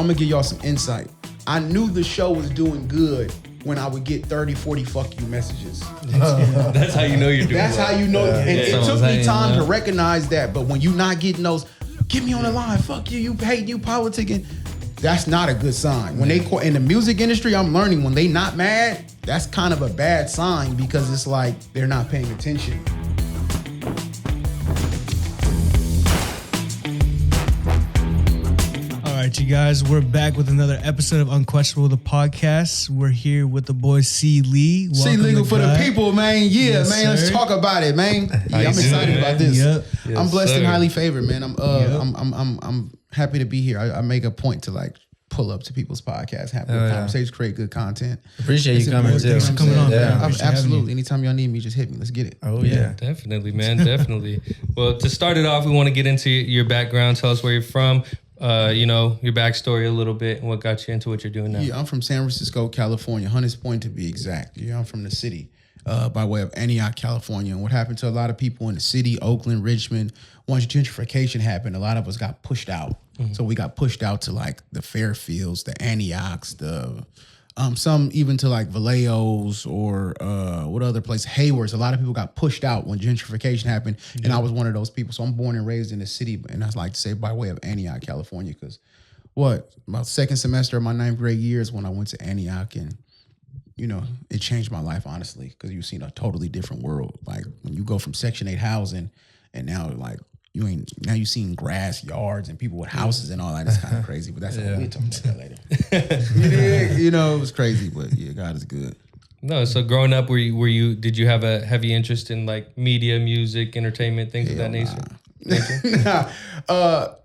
I'm gonna give y'all some insight. I knew the show was doing good when I would get 30, 40 fuck you messages. That's how you know you're doing That's how you know. And it took me time to recognize that. But when you not getting those, get me on the line, fuck you, you hate, you politicking, that's not a good sign. When they in the music industry, I'm learning when they not mad, that's kind of a bad sign because it's like they're not paying attention. All right, you guys, we're back with another episode of Unquestionable the Podcast. We're here with the boy C.Lee. C.Lee for the people, man. Yeah, yes, man. Let's talk about it, man. Yeah, I'm excited about this. Yep. Yes, I'm blessed sir. and highly favored, man. I'm happy to be here. I make a point to like pull up to people's podcasts, have good conversations, create good content. Appreciate you coming too. Thanks for coming on, man. Yeah. Absolutely. Anytime y'all need me, just hit me. Let's get it. Oh yeah. Definitely, man. Definitely. Well, to start it off, we want to get into your background. Tell us where you're from. Your backstory a little bit and what got you into what you're doing now. Yeah, I'm from San Francisco, California, Hunters Point to be exact. Yeah, I'm from the city by way of Antioch, California. And what happened to a lot of people in the city, Oakland, Richmond, once gentrification happened, a lot of us got pushed out. Mm-hmm. So we got pushed out to like the Fairfields, the Antiochs, the some even to like Vallejos or what other place, Haywards. A lot of people got pushed out when gentrification happened, and I was one of those people. So I'm born and raised in the city, and I like to say by way of Antioch, California, because about second semester of my 9th grade years when I went to Antioch, and it changed my life honestly, because you've seen a totally different world. Like when you go from Section 8 housing, and now like you've seen grass yards and people with houses and all that. It's kind of crazy, but that's we'll talk about that later. It was crazy, but yeah, God is good. No, so growing up, did you have a heavy interest in like media, music, entertainment, things of that nature?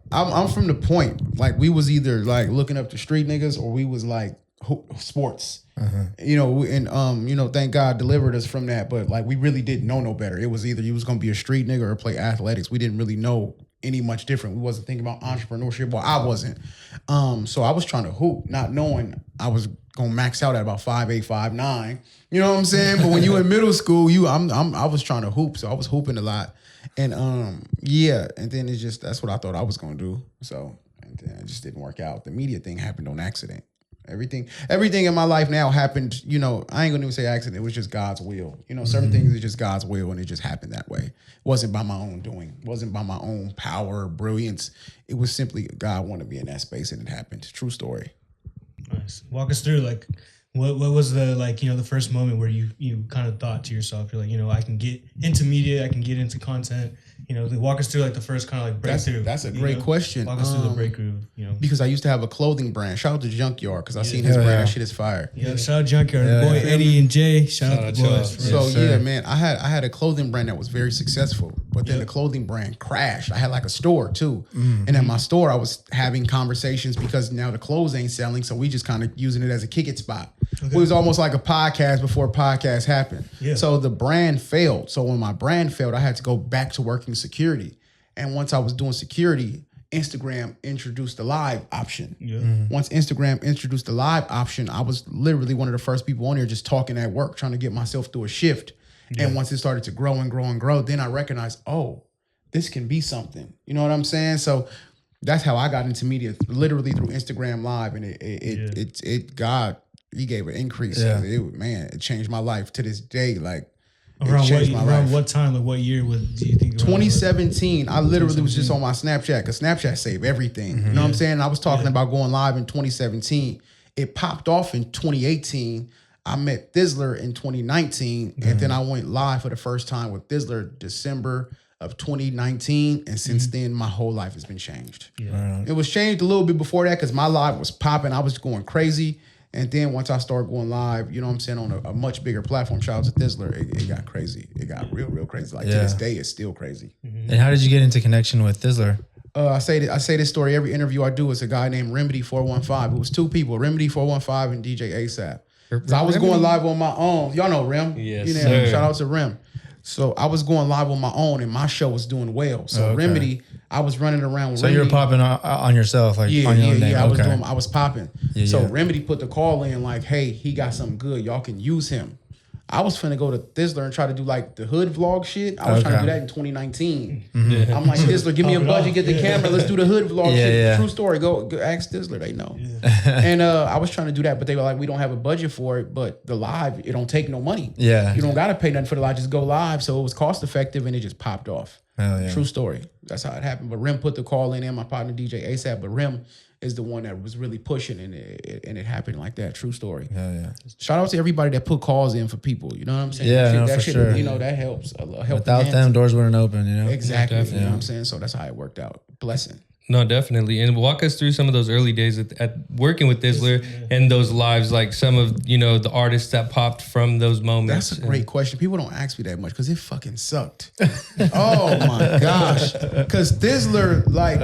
I'm from the point, like we was either like looking up to street niggas or we was like sports. And thank God delivered us from that. But like we really didn't know no better. It was either you was gonna be a street nigga or play athletics. We didn't really know any much different. We wasn't thinking about entrepreneurship. Well, I wasn't. So I was trying to hoop, not knowing I was gonna max out at about 5'8", 5'9". You know what I'm saying? But when you in middle school, I was trying to hoop, so I was hooping a lot. And and then that's what I thought I was gonna do. So and then it just didn't work out. The media thing happened on accident. Everything in my life now happened, I ain't gonna even say accident, it was just God's will. Certain things are just God's will and it just happened that way. It wasn't by my own doing, it wasn't by my own power or brilliance. It was simply God wanted me in that space and it happened. True story. Nice. Walk us through what was the the first moment where you kind of thought to yourself, you're like, I can get into media, I can get into content. Walk us through the first kind of breakthrough. That's a great question. Walk us through the breakthrough. Because I used to have a clothing brand. Shout out to Junkyard because I seen his brand. That shit is fire. Yeah, shout out Junkyard. Boy Eddie and Jay. Shout out to the boys. So man, I had a clothing brand that was very successful, but then the clothing brand crashed. I had like a store too, and at my store I was having conversations because now the clothes ain't selling, so we just kind of using it as a kick it spot. Okay. It was almost like a podcast before podcast happened. Yeah. So the brand failed. So when my brand failed, I had to go back to working security. And once I was doing security, Instagram introduced the live option. Yeah. Mm-hmm. Once Instagram introduced the live option, I was literally one of the first people on there just talking at work, trying to get myself through a shift. Yeah. And once it started to grow and grow and grow, then I recognized, this can be something. You know what I'm saying? So that's how I got into media, literally through Instagram Live. And it God, he gave an increase. Yeah. It changed my life to this day. Like, around what time, what year do you think? 2017. I literally was just on my Snapchat because Snapchat saved everything. Mm-hmm. You know what I'm saying? I was talking about going live in 2017. It popped off in 2018. I met Thizzler in 2019, and then I went live for the first time with Thizzler December of 2019, and since then my whole life has been changed. Yeah. It was changed a little bit before that because my live was popping. I was going crazy. And then once I started going live, you know what I'm saying, on a much bigger platform, shout out to Thizzler, it got crazy. It got real, real crazy. Like to this day, it's still crazy. Mm-hmm. And how did you get into connection with Thizzler? I say this story every interview I do. It's a guy named Remedy 415. It was two people, Remedy 415 and DJ ASAP. So I was going live on my own. Y'all know Rem. Yes, sir. Shout out to Rem. So I was going live on my own, and my show was doing well. So Remedy, I was running around with Remedy. So you were popping on yourself, like on your own name. I was popping. Remedy put the call in like, hey, he got something good. Y'all can use him. I was finna go to Thizzler and try to do like the hood vlog shit. I was trying to do that in 2019. I'm like, Thizzler, give me a budget, get the camera, let's do the hood vlog shit. Yeah. True story. Go ask Thizzler, they know. And I was trying to do that, but they were like, we don't have a budget for it, but the live, it don't take no money. Yeah. You don't gotta pay nothing for the live, just go live. So it was cost effective and it just popped off. Hell yeah. True story. That's how it happened. But Rim put the call in, and my partner DJ ASAP, but Rim is the one that was really pushing, and it happened like that. True story. Hell yeah. Shout out to everybody that put calls in for people. You know what I'm saying? Yeah, that no, shit, for sure. You know, that helps. Without them, doors wouldn't open, you know? Exactly. You know what I'm saying? So that's how it worked out. Blessing. No, definitely. And walk us through some of those early days at working with Thizzler and those lives, like some of, you know, the artists that popped from those moments. That's a great question. People don't ask me that much because it fucking sucked. Oh my gosh. Because Thizzler, like,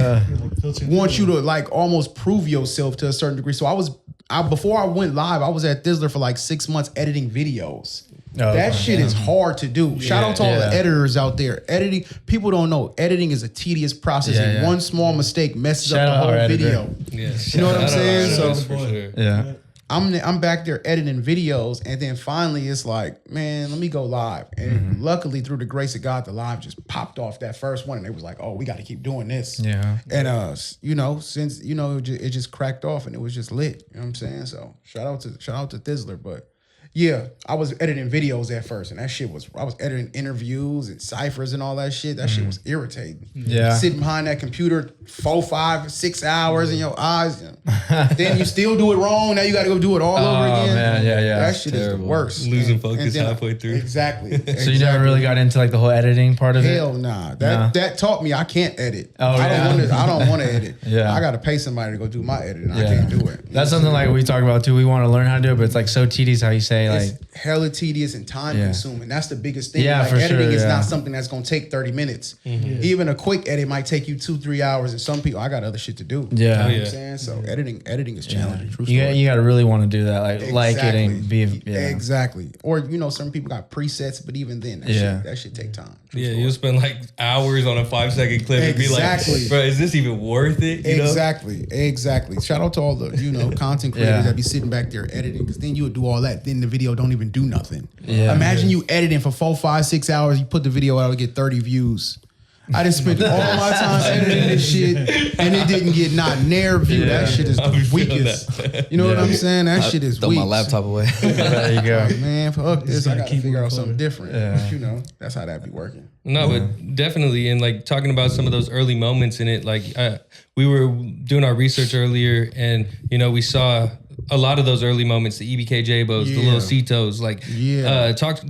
wants you to, like, almost prove yourself to a certain degree. So before I went live, I was at Thizzler for like 6 months editing videos. That shit is hard to do. Shout out to all the editors out there. Editing, people don't know, editing is a tedious process. And one small mistake messes up the whole video. You know what I'm saying? So for sure. Yeah. I'm back there editing videos, and then finally it's like, man, let me go live. And luckily, through the grace of God, the live just popped off that first one, and it was like, oh, we got to keep doing this. Yeah. And you know, since you know, it just cracked off, and it was just lit. You know what I'm saying? So shout out to Thizzler, but. Yeah, I was editing videos at first, and that shit I was editing interviews and ciphers and all that shit. That shit was irritating. Yeah. Sitting behind that computer 4, 5, 6 hours in your eyes. Then you still do it wrong. Now you got to go do it all over again. Man, yeah. That shit is the worst. Losing focus halfway through. Exactly. So you never really got into like the whole editing part of it? Hell nah. That taught me I can't edit. Oh, I don't want to edit. Yeah. I got to pay somebody to go do my editing. I can't do it. That's something like we talk about too. We want to learn how to do it, but it's like so tedious how you say like. It's hella tedious and time consuming. That's the biggest thing. Yeah, like for editing sure, is not something that's gonna take 30 minutes. Even a quick edit might take you 2-3 hours, and some people, I got other shit to do. Yeah. You know what I'm saying? So editing is challenging. True story. You got to really want to do that, like it and be exactly. Or you know, some people got presets, but even then, that shit take time. True story. You'll spend like hours on a 5-second clip and be like, bro, is this even worth it? You know? Exactly. Shout out to all the content creators that be sitting back there editing, because then you would do all that, then the video don't even do nothing. Imagine you editing for 4, 5, 6 hours, you put the video out and get 30 views. I done spent all my time editing this shit, and it didn't get not near view. That shit is the weakest. You know what I'm saying? That shit is throw weak. my laptop away. There you go. Like, man, fuck this. I gotta figure out something different. But, you know, that's how that be working. No, but definitely, and like talking about some of those early moments in it, like we were doing our research earlier, and you know, we saw a lot of those early moments, the EBKJ-Bos, the Lil Seetos, like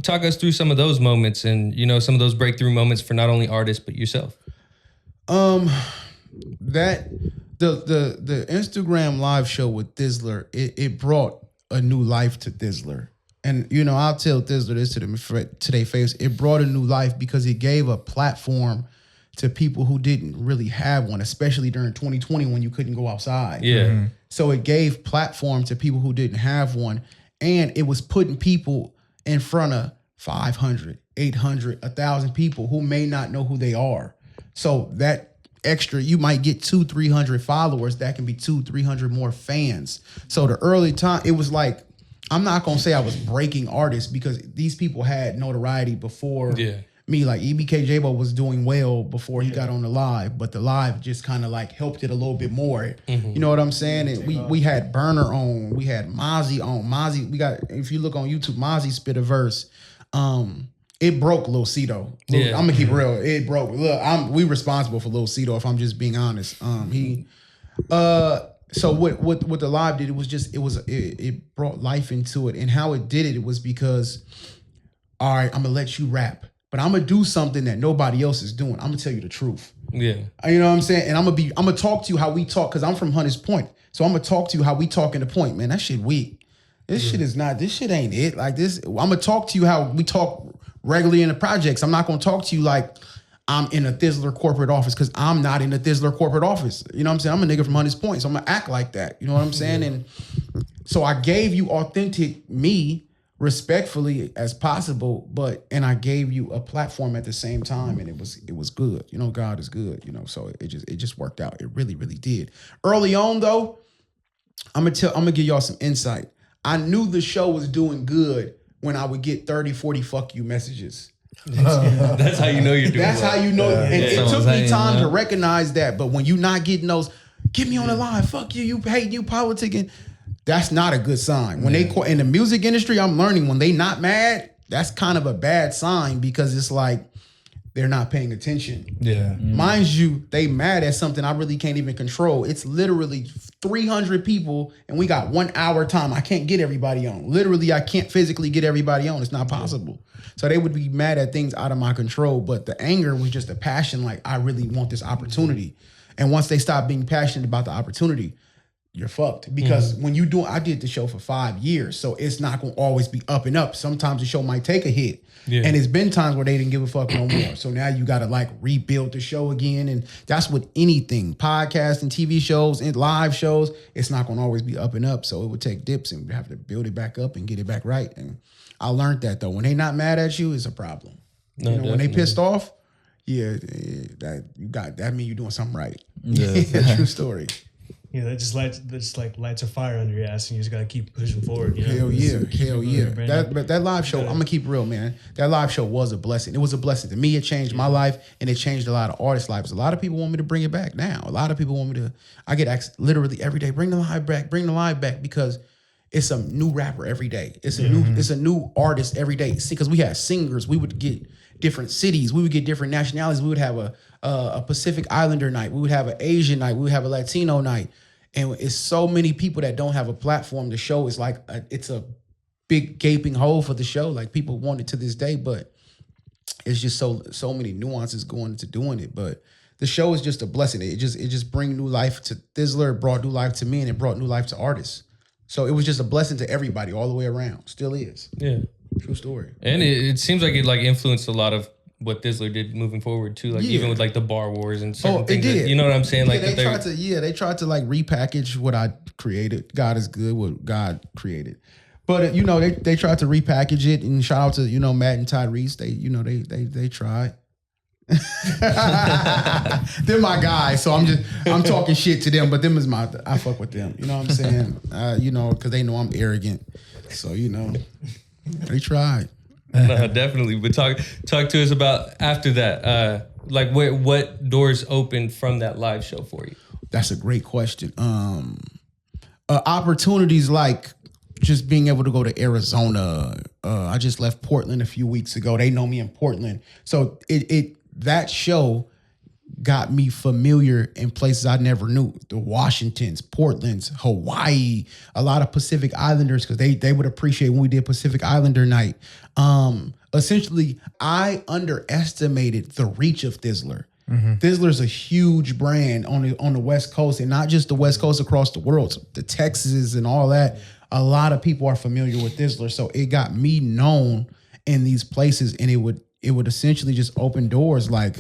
talk us through some of those moments, and you know, some of those breakthrough moments for not only artists but yourself. That the Instagram live show with Thizzler, it brought a new life to Thizzler. And, you know, I'll tell Thizzler this to their face. It brought a new life because it gave a platform to people who didn't really have one, especially during 2020 when you couldn't go outside. Yeah. So it gave platform to people who didn't have one. And it was putting people in front of 500, 800, 1,000 people who may not know who they are. So that extra, you might get 200-300 followers. That can be 200-300 more fans. So the early time, it was like, I'm not going to say I was breaking artists because these people had notoriety before me. Like EBKJ-Bo was doing well before he got on the live, but the live just kind of like helped it a little bit more. You know what I'm saying? And we had Burner on, we had Mozzie on. Mozzie, we got, if you look on YouTube, Mozzie spit a verse. It broke Lil Seeto. I'm gonna keep it real. It broke. Look, we responsible for Lil Seeto if I'm just being honest. So what the live did, it brought life into it, and how it did it was because, all right, I'm gonna let you rap, but I'm gonna do something that nobody else is doing. I'm gonna tell you the truth. Yeah, you know what I'm saying, and I'm gonna talk to you how we talk, because I'm from Hunters Point, so I'm gonna talk to you how we talk in the Point. Man, that shit weak. This shit is not. This shit ain't it. Like this, I'm gonna talk to you how we talk regularly in the projects. I'm not gonna talk to you like I'm in a Thizzler corporate office, because I'm not in a Thizzler corporate office. You know what I'm saying? I'm a nigga from Hunters Point, so I'm gonna act like that. You know what I'm saying? And so I gave you authentic me, respectfully as possible, and I gave you a platform at the same time, and it was good. You know, God is good. You know, so it just worked out. It really, really did. Early on though, I'm gonna give y'all some insight. I knew the show was doing good when I would get 30, 40 fuck you messages. That's how you know you're doing That's well. how you know. And it took me saying, time yeah. to recognize that. But when you're not getting those, get me on the line, fuck you, you hate, you politicking, that's not a good sign. When they in the music industry, I'm learning when they not mad, that's kind of a bad sign because it's like they're not paying attention. Yeah. Mind you, they mad at something I really can't even control. It's literally 300 people and we got 1 hour time. I can't get everybody on. Literally, I can't physically get everybody on. It's not possible. So they would be mad at things out of my control. But the anger was just a passion. Like, I really want this opportunity. And once they stop being passionate about the opportunity, you're fucked. Because when you do, I did the show for 5 years. So it's not going to always be up and up. Sometimes the show might take a hit. Yeah. And it's been times where they didn't give a fuck no more. So now you got to like rebuild the show again. And that's with anything, podcasts and TV shows and live shows. It's not going to always be up and up. So it would take dips and you have to build it back up and get it back right. And I learned that though. When they not mad at you, it's a problem. No, you know, when they pissed off, that means you're doing something right. Yeah. True story. Yeah, that just lights a fire under your ass, and you just gotta keep pushing forward. You know? Hell yeah. That live show, I'm gonna keep it real, man. That live show was a blessing. It was a blessing to me. It changed my life, and it changed a lot of artists' lives. A lot of people want me to bring it back now. A lot of people want me to. I get asked literally every day, bring the live back, because it's a new rapper every day. It's a new artist every day. See, because we had singers, we would get different cities, we would get different nationalities. We would have a Pacific Islander night, we would have an Asian night, we would have a Latino night. And it's so many people that don't have a platform. The show is like, it's a big gaping hole for the show. Like people want it to this day, but it's just so many nuances going into doing it. But the show is just a blessing. It just bring new life to Thizzler. It brought new life to me, and it brought new life to artists. So it was just a blessing to everybody all the way around. Still is. Yeah. True story. And it seems like it like influenced a lot of what Thizzler did moving forward too, like even with like the bar wars and certain things. It did. That, you know what I'm saying? Like they tried to like repackage what I created. God is good, what God created. But they tried to repackage it, and shout out to Matt and Tyrese. They tried. They're my guys, so I'm talking shit to them, but them is I fuck with them. You know what I'm saying? Because they know I'm arrogant. So they tried. No, definitely. But talk to us about after that. Like what doors opened from that live show for you? That's a great question. Opportunities like just being able to go to Arizona. I just left Portland a few weeks ago. They know me in Portland, so that show got me familiar in places I never knew. The Washingtons, Portlands, Hawaii, a lot of Pacific Islanders, because they would appreciate when we did Pacific Islander night. Essentially, I underestimated the reach of Thizzler. Mm-hmm. Thizzler's a huge brand on the West Coast, and not just the West Coast, across the world. So the Texas and all that, a lot of people are familiar with Thizzler. So it got me known in these places, and it would essentially just open doors like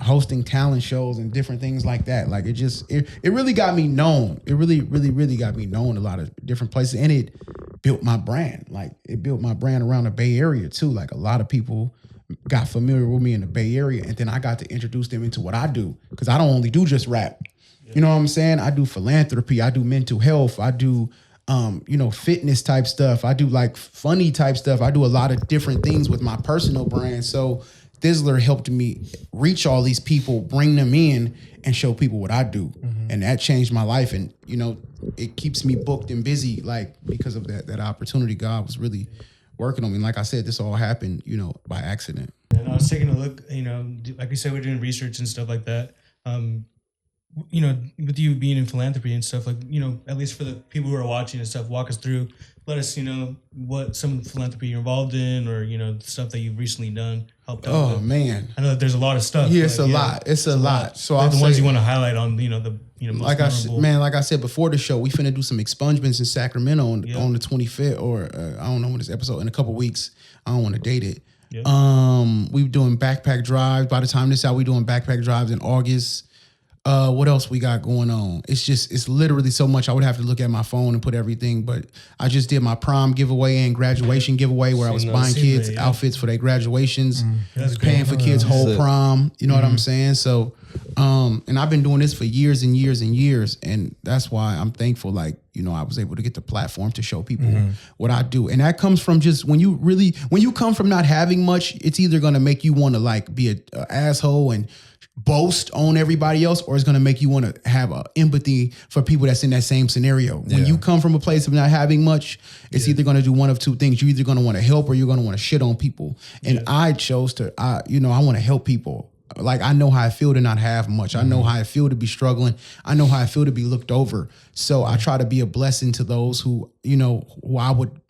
hosting talent shows and different things like that. Like it really got me known. It really, really, really got me known a lot of different places, and it built my brand. Like it built my brand around the Bay Area too. Like a lot of people got familiar with me in the Bay Area, and then I got to introduce them into what I do, because I don't only do just rap. You know what I'm saying? I do philanthropy. I do mental health. I do fitness type stuff. I do like funny type stuff. I do a lot of different things with my personal brand. So Thizzler helped me reach all these people, bring them in, and show people what I do. Mm-hmm. And that changed my life. And, it keeps me booked and busy, like, because of that opportunity. God was really working on me. And like I said, this all happened, by accident. And I was taking a look, like you said, we're doing research and stuff like that. With you being in philanthropy and stuff, like, at least for the people who are watching and stuff, walk us through, let us, what some of the philanthropy you're involved in, or, the stuff that you've recently done, helped out. Oh, with. man. I know that there's a lot of stuff. Yeah, it's a lot. It's a lot. So the ones you want to highlight on, the most like memorable. like I said before the show, we finna do some expungements in Sacramento on the 25th, or I don't know when this episode, in a couple weeks. I don't want to date it. Yeah. We were doing backpack drives. By the time this out, we doing backpack drives in August. What else we got going on? It's literally so much. I would have to look at my phone and put everything, but I just did my prom giveaway and graduation giveaway where I was buying kids outfits for their graduations, paying for kids' whole prom. You know what I'm saying? So, and I've been doing this for years and years and years. And that's why I'm thankful, like, you know, I was able to get the platform to show people what I do. And that comes from just when you come from not having much, it's either going to make you want to like be an asshole and boast on everybody else, or it's going to make you want to have empathy for people that's in that same scenario. When you come from a place of not having much, it's either going to do one of two things. You're either going to want to help or you're going to want to shit on people. And I chose to, I want to help people. Like, I know how I feel to not have much. I know how I feel to be struggling. I know how I feel to be looked over. So I try to be a blessing to those who, you know, who I would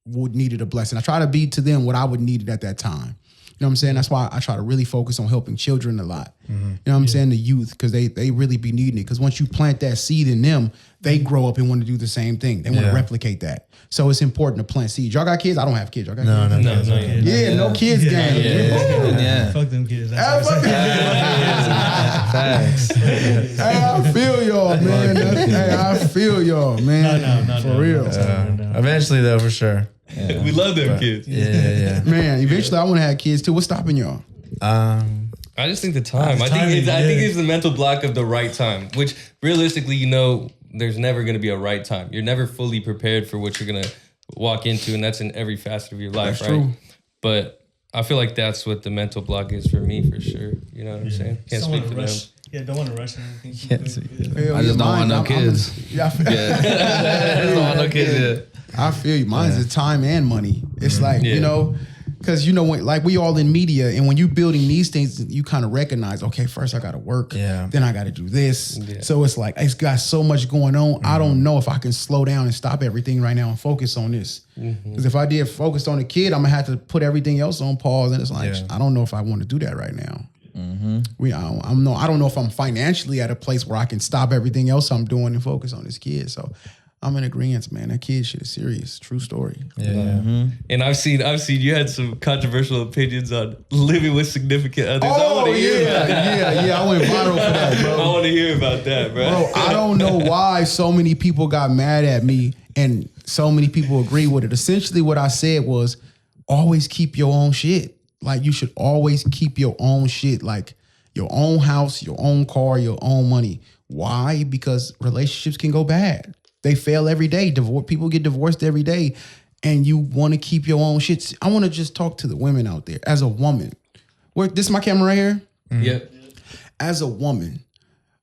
needed a blessing. I try to be to them what I would needed at that time. You know what I'm saying? That's why I try to really focus on helping children a lot. You know what I'm saying? The youth, because they really be needing it. Because once you plant that seed in them, they grow up and want to do the same thing. They want to replicate that. So it's important to plant seeds. Y'all got kids? I don't have kids. Y'all got kids? No kids. No kids gang. Fuck them kids. Facts. Hey, I feel y'all, man. I feel y'all, man. No, for real. Eventually, though, for sure. Yeah. We love them kids. Yeah. Man, eventually I want to have kids too. What's stopping y'all? I just think the time. I think it's the mental block of the right time, which realistically, you know, there's never going to be a right time. You're never fully prepared for what you're going to walk into, and that's in every facet of your life, That's right? true. But I feel like that's what the mental block is for me, for sure. You know what I'm saying? Can't speak for them. Yeah, don't want to rush anything. I just don't want no kids. I feel I don't want no kids yet. I feel you. Mine's is time and money. It's like, you know, because, you know, when, like, we all in media, and when you building these things, you kind of recognize, okay, first I got to work. Then I got to do this. So it's like, it's got so much going on. I don't know if I can slow down and stop everything right now and focus on this. Because if I did focus on the kid, I'm going to have to put everything else on pause. And it's like, I don't know if I want to do that right now. I don't know if I'm financially at a place where I can stop everything else I'm doing and focus on this kid. So I'm in agreement, man. That kid shit is serious. True story. And I've seen you had some controversial opinions on living with significant others. Oh, yeah. I went viral for that, bro. I want to hear about that, bro. Bro, I don't know why so many people got mad at me and so many people agree with it. Essentially, what I said was always keep your own shit. Like, you should always keep your own shit, like your own house, your own car, your own money. Why? Because relationships can go bad. They fail every day. People get divorced every day, and you want to keep your own shit. I want to just talk to the women out there. As a woman, this is my camera right here. Yep. As a woman,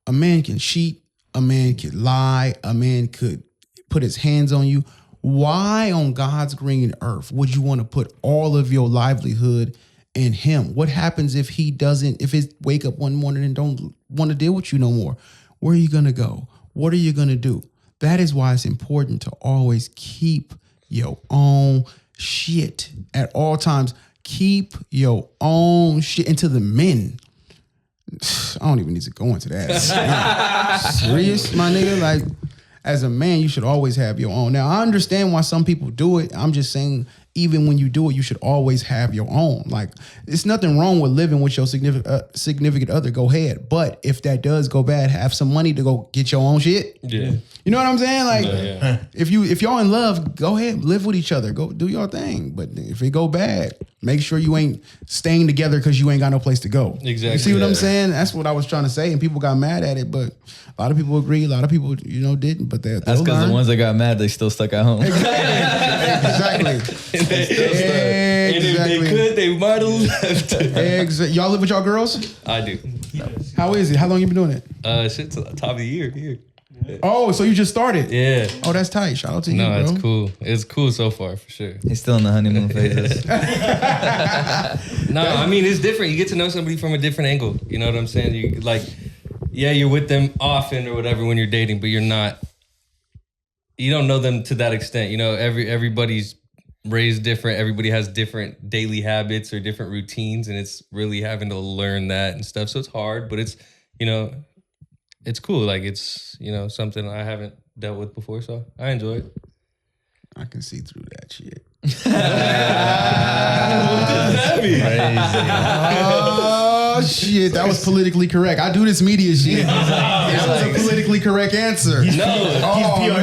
a man can cheat, a man could lie, a man could put his hands on you. Why on God's green earth would you want to put all of your livelihood in him? What happens if he wake up one morning and don't want to deal with you no more? Where are you going to go? What are you going to do? That is why it's important to always keep your own shit at all times. Keep your own shit. And to the men, I don't even need to go into that. Serious, my nigga? Like, as a man, you should always have your own. Now, I understand why some people do it. I'm just saying, even when you do it, you should always have your own. Like, there's nothing wrong with living with your significant other. Go ahead. But if that does go bad, have some money to go get your own shit. Yeah. You know what I'm saying? Like, if y'all in love, go ahead, live with each other. Go do your thing. But if it go bad, make sure you ain't staying together because you ain't got no place to go. Exactly. You see what I'm saying? That's what I was trying to say. And people got mad at it, but a lot of people agree. A lot of people, didn't. But that's because the ones that got mad, they still stuck at home. Exactly. They still stuck. And if they could, they might have left. Exactly. Y'all live with y'all girls? I do. How is it? How long you been doing it? Shit's the top of the year here. Oh, so you just started? Yeah. Oh, that's tight. Shout out to you, bro. No, it's cool. It's cool so far, for sure. He's still in the honeymoon phases. No, I mean, it's different. You get to know somebody from a different angle. You know what I'm saying? You like, you're with them often or whatever when you're dating, but you don't know them to that extent. You know, everybody's raised different. Everybody has different daily habits or different routines, and it's really having to learn that and stuff. So it's hard, but it's, it's cool. Like, it's, something I haven't dealt with before, so I enjoy it. I can see through that shit. Crazy. Oh, shit. That was politically correct. I do this media shit. that was a politically correct answer. He's PR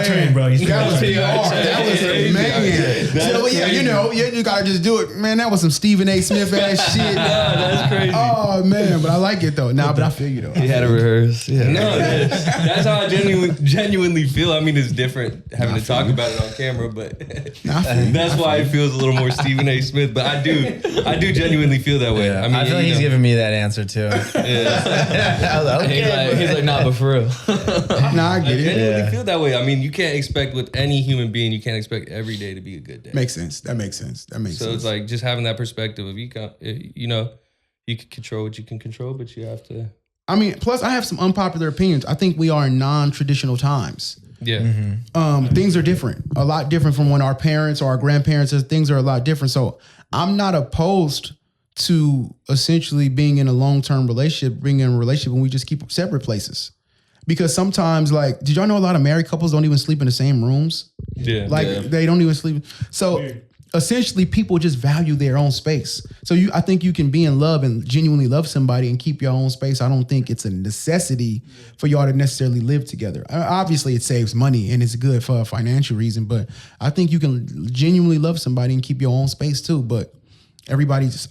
trained, bro. That was PR. That was a man. So yeah, you gotta just do it, man. That was some Stephen A. Smith ass shit. That's crazy. Oh man, but I like it though. But I feel you though. He had to rehearse. Yeah. No, that's how I genuinely feel. I mean, it's different having to talk about it on camera, but that's why it feels a little more Stephen A. Smith. But I do genuinely feel that way. Yeah. I mean, I feel like he's giving me that answer too. Yeah. I was like, okay, He's like, nah, but for real. Nah, I get I it. genuinely feel that way. I mean, you can't expect with any human being, you can't expect every day to be a good day. Makes sense. That makes sense. So it's like just having that perspective of you can control what you can control, but you have to. I mean, plus I have some unpopular opinions. I think we are in non-traditional times. Yeah. Things are different, a lot different from when our parents or our grandparents. Things are a lot different. So I'm not opposed to essentially being in a long-term relationship, being in a relationship when we just keep separate places. Because sometimes, like, did y'all know a lot of married couples don't even sleep in the same rooms? Yeah. They don't even sleep. So essentially, people just value their own space. So I think you can be in love and genuinely love somebody and keep your own space. I don't think it's a necessity for y'all to necessarily live together. Obviously, it saves money and it's good for a financial reason, but I think you can genuinely love somebody and keep your own space too. But a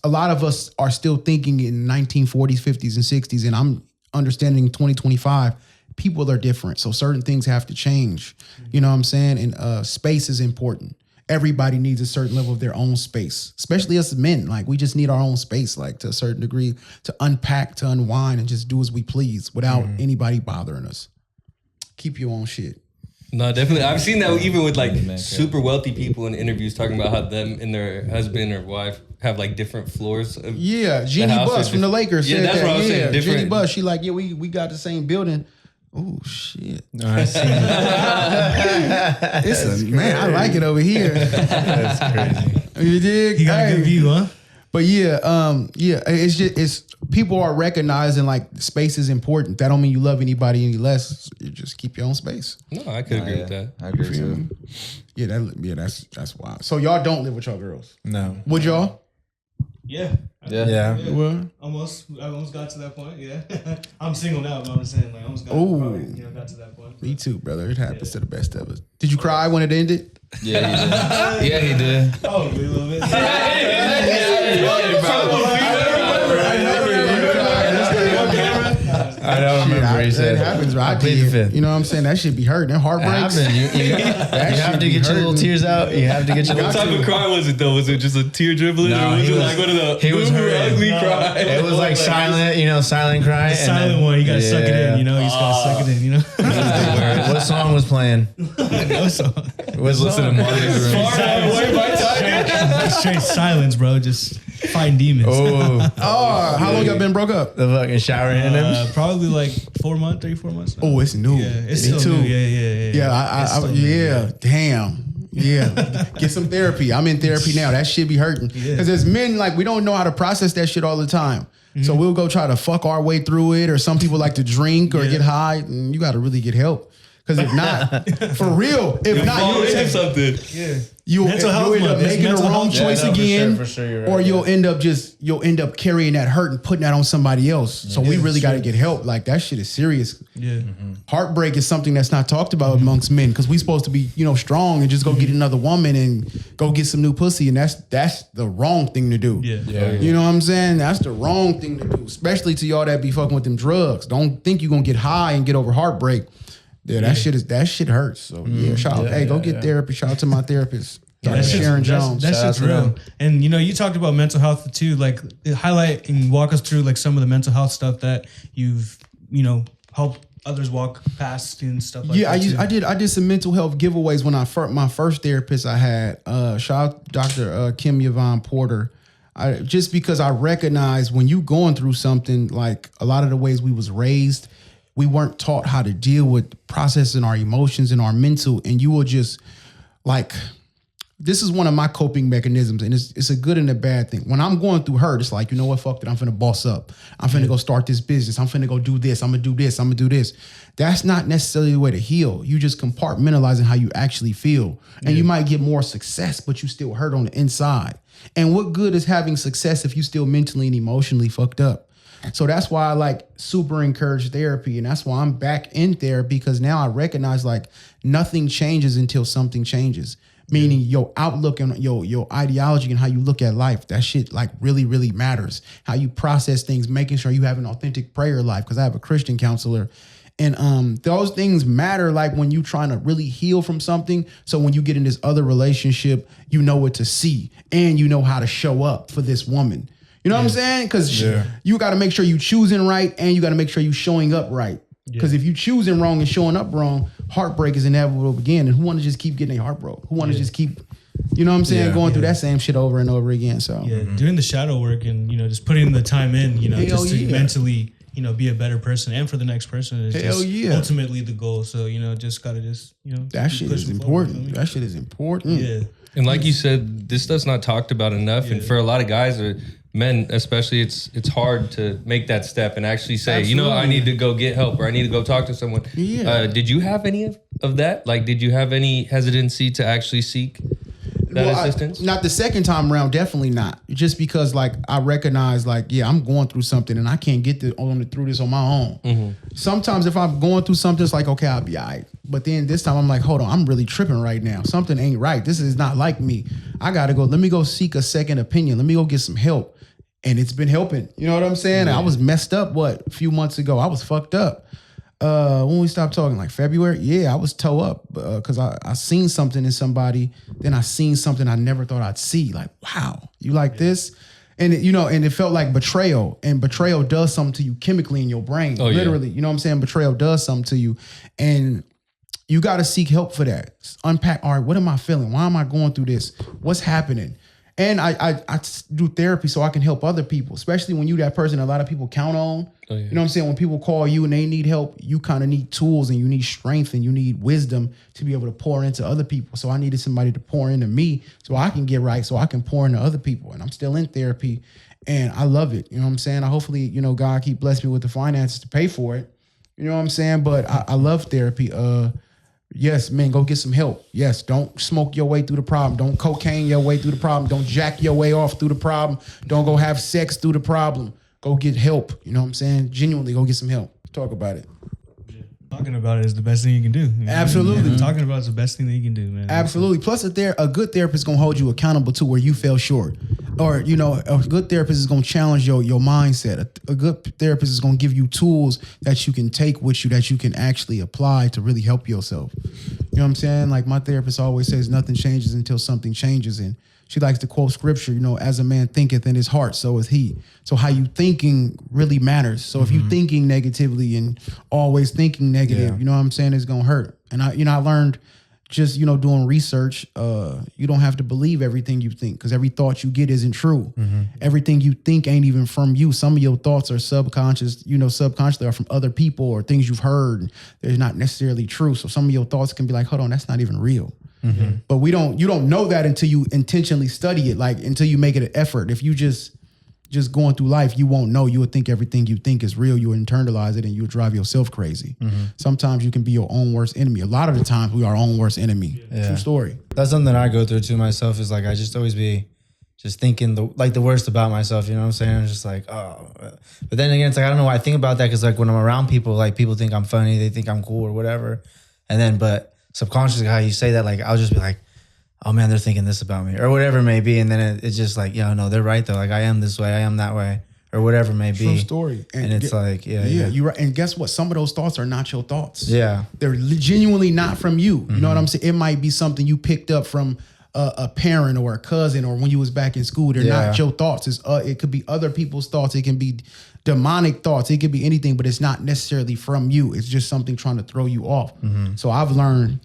lot of us are still thinking in 1940s, 50s, and 60s, and I'm understanding in 2025, people are different. So certain things have to change. You know what I'm saying? And space is important. Everybody needs a certain level of their own space, especially us men. Like, we just need our own space, like, to a certain degree, to unpack, to unwind, and just do as we please without anybody bothering us. Keep your own shit. No, definitely. I've seen that even with like super wealthy people in interviews talking about how them and their husband or wife have like different floors. Of Jeannie Buss from the Lakers. Yeah, said that's that. what I was saying. Different. Jeannie Buss, she like, we got the same building. Oh shit! I see. Man, I like it over here. That's crazy. You dig? You got a good view, huh? But it's people are recognizing like space is important. That don't mean you love anybody any less. You just keep your own space. No, I could agree with that. I agree too. That's wild. So y'all don't live with y'all girls? No. Would y'all? Yeah. Yeah. Well, I almost got to that point. Yeah. I'm single now, but I'm just saying, like, I almost got to that point. me too, brother. It happens to the best of us. Did you cry when it ended? Yeah, he did. Yeah, he did. Probably a little bit. I don't remember. He said It happens, right? I plead the fifth. You know what I'm saying? That should be hurting. That heartbreaks. You have to get your little tears out. You have to get your What little type of cry was it though? Was it just a tear dribbling, No, or was he it was- like one of the he was hurting. ugly cry? It was like silent, silent cry. The silent one, you gotta suck it in, you know? You just gotta suck it in, you know? What song was playing? No song. Was listening to Marty's Room. Straight silence, bro. Just fighting demons. Oh, how long y'all been broke up? The fucking shower in him. Probably like 4 months, 3-4 months. Now. Oh, it's new. Yeah, it's Me still too. new. Yeah. Damn. Yeah. Get some therapy. I'm in therapy now. That shit be hurting. Because as men, like, we don't know how to process that shit all the time. So we'll go try to fuck our way through it, or some people like to drink or get high. And you got to really get help. Because if not, for real, if not, Fall you'll into something. Yeah. you'll Mental health end up month. It's making the mental wrong health. choice Yeah, no, for again, sure, for sure, you're right, or you'll end up carrying that hurt and putting that on somebody else. So we really got to get help. Like, that shit is serious. Yeah. Heartbreak is something that's not talked about amongst men, because we supposed to be, strong and just go get another woman and go get some new pussy, and that's the wrong thing to do. Yeah. You know what I'm saying? That's the wrong thing to do, especially to y'all that be fucking with them drugs. Don't think you're gonna get high and get over heartbreak. Yeah, that shit hurts. So shout out, go get therapy. Shout out to my therapist, Dr. Sharon Jones. That shit's real. And you talked about mental health too. Like, highlight and walk us through like some of the mental health stuff that you've helped others walk past and stuff like that. Yeah, I did some mental health giveaways when my first therapist I had. Shout out Dr. Kim Yvonne Porter. Just because I recognize when you going through something, like a lot of the ways we was raised, we weren't taught how to deal with processing our emotions and our mental, and you will just like, this is one of my coping mechanisms, and it's a good and a bad thing. When I'm going through hurt, it's like, you know what, fuck it, I'm finna boss up. I'm finna go start this business. I'm finna go do this. I'm gonna do this. I'm gonna do this. That's not necessarily the way to heal. You just compartmentalizing how you actually feel. And you might get more success, but you still hurt on the inside. And what good is having success if you still mentally and emotionally fucked up? So that's why I like super encourage therapy. And that's why I'm back in therapy, because now I recognize like nothing changes until something changes. Meaning your outlook and your ideology and how you look at life, that shit like really, really matters. How you process things, making sure you have an authentic prayer life. Because I have a Christian counselor. And those things matter, like when you trying to really heal from something. So when you get in this other relationship, you know what to see and you know how to show up for this woman. You know what I'm saying? Because you got to make sure you choosing right and you got to make sure you showing up right. Because if you choosing wrong and showing up wrong, heartbreak is inevitable again. And who want to just keep getting their heart broke? Who want to just keep, you know what I'm saying, going through that same shit over and over again. So doing the shadow work and, you know, just putting the time in, you know, just to mentally, you know, be a better person and for the next person is just ultimately the goal. So, you know, just gotta just, you know, that shit is important. Forward, that shit is important. Yeah. And like you said, this stuff's not talked about enough. And for a lot of guys or men, especially, it's hard to make that step and actually say, you know, I need to go get help or I need to go talk to someone. Did you have any of that? Like, did you have any hesitancy to actually seek that assistance? Not the second time around, definitely not. Just because like I recognize like, I'm going through something and I can't get through this on my own. Sometimes if I'm going through something, it's like, okay, I'll be all right. But then this time I'm like, hold on, I'm really tripping right now. Something ain't right. This is not like me. I got to go. Let me go seek a second opinion. Let me go get some help. And it's been helping. You know what I'm saying? I was messed up, a few months ago. I was fucked up. When we stopped talking, like February, I was toe up because I seen something in somebody. Then I seen something I never thought I'd see. Like, wow, you like this? And it felt like betrayal. And betrayal does something to you chemically in your brain. Literally, you know what I'm saying? Betrayal does something to you. And you got to seek help for that. Unpack, all right, what am I feeling? Why am I going through this? What's happening? And I do therapy so I can help other people, especially when you that person a lot of people count on. You know what I'm saying? When people call you and they need help, you kind of need tools and you need strength and you need wisdom to be able to pour into other people. So I needed somebody to pour into me so I can get right, so I can pour into other people. And I'm still in therapy and I love it. You know what I'm saying? Hopefully, you know, God keep blessing me with the finances to pay for it. You know what I'm saying? But I love therapy. Yes, man, go get some help. Yes, don't smoke your way through the problem. Don't cocaine your way through the problem. Don't jack your way off through the problem. Don't go have sex through the problem. Go get help. You know what I'm saying? Genuinely, go get some help. Talk about it. Talking about it is the best thing you can do. You know? Absolutely. Talking about it is the best thing that you can do, man. Absolutely. Plus, a good therapist is going to hold you accountable to where you fell short. Or, you know, a good therapist is going to challenge your mindset. A good therapist is going to give you tools that you can take with you that you can actually apply to really help yourself. You know what I'm saying? Like my therapist always says, nothing changes until something changes. And she likes to quote scripture, you know, as a man thinketh in his heart, so is he. So how you thinking really matters. So if you thinking negatively and always thinking negative, you know what I'm saying, it's going to hurt. And I learned just, you know, doing research, you don't have to believe everything you think because every thought you get isn't true. Everything you think ain't even from you. Some of your thoughts are subconsciously are from other people or things you've heard. They're not necessarily true. So some of your thoughts can be like, hold on, that's not even real. But you don't know that until you intentionally study it, like until you make it an effort. If you just going through life, you won't know. You would think everything you think is real. You would internalize it and you would drive yourself crazy. Sometimes you can be your own worst enemy. A lot of the times we are our own worst enemy. True story. That's something I go through too myself is like, I just always be just thinking the worst about myself. You know what I'm saying? I'm just like, oh, but then again, it's like, I don't know why I think about that. Cause like when I'm around people, like people think I'm funny, they think I'm cool or whatever. And then, but subconsciously how you say that, like, I'll just be like, oh man, they're thinking this about me or whatever it may be. And then it's just like, yeah, no, they're right though. Like I am this way, I am that way or whatever it may be. True story. And it's like, you're right. And guess what? Some of those thoughts are not your thoughts. Yeah. They're genuinely not from you. You know what I'm saying? It might be something you picked up from a parent or a cousin or when you was back in school. They're not your thoughts. It could be other people's thoughts. It can be demonic thoughts. It could be anything, but it's not necessarily from you. It's just something trying to throw you off. So I've learned,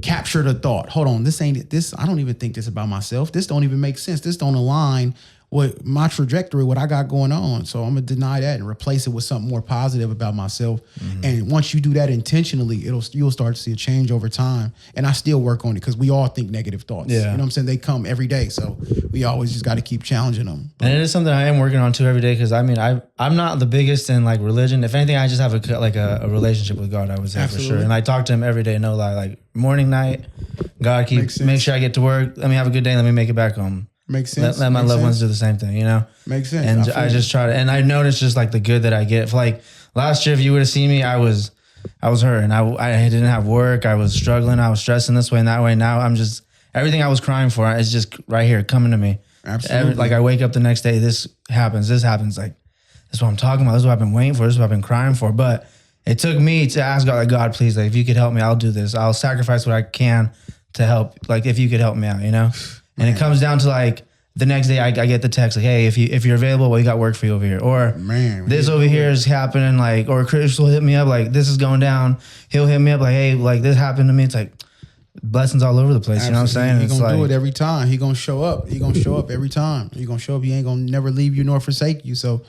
capture the thought. Hold on, this ain't this. I don't even think this about myself. This don't even make sense. This don't align with my trajectory, what I got going on. So I'm gonna deny that and replace it with something more positive about myself. And once you do that intentionally, you'll start to see a change over time. And I still work on it because we all think negative thoughts. You know what I'm saying? They come every day. So we always just got to keep challenging them. And it is something I am working on too every day because I mean I'm not the biggest in like religion. If anything, I just have a relationship with God. I would say for sure. And I talk to Him every day. No lie, like morning, night. God, make sure I get to work. Let me have a good day. Let me make it back home. Makes sense. Let my Makes loved ones sense. do the same thing, you know? Makes sense. And feel I you. just try to, and I noticed just like the good that I get. Like last year, if you would have seen me, I was hurting. I didn't have work. I was struggling. I was stressing this way and that way. Now I'm just, everything I was crying for is just right here coming to me. Absolutely. Like I wake up the next day, this happens. Like, that's what I'm talking about. This is what I've been waiting for. This is what I've been crying for. But it took me to ask God, like, God, please, like, if you could help me, I'll do this. I'll sacrifice what I can to help. Like, if you could help me out, you know? And it comes down to like, the next day I get the text like, hey, if you're available, well, you got work for you over here. Or this over here is happening, like, or Chris will hit me up like, this is going down. He'll hit me up like, hey, like this happened to me. It's like blessings all over the place. You know what I'm saying? He gonna like, do it every time. He gonna show up. He gonna show up every time. He gonna show up. He ain't gonna never leave you nor forsake you. So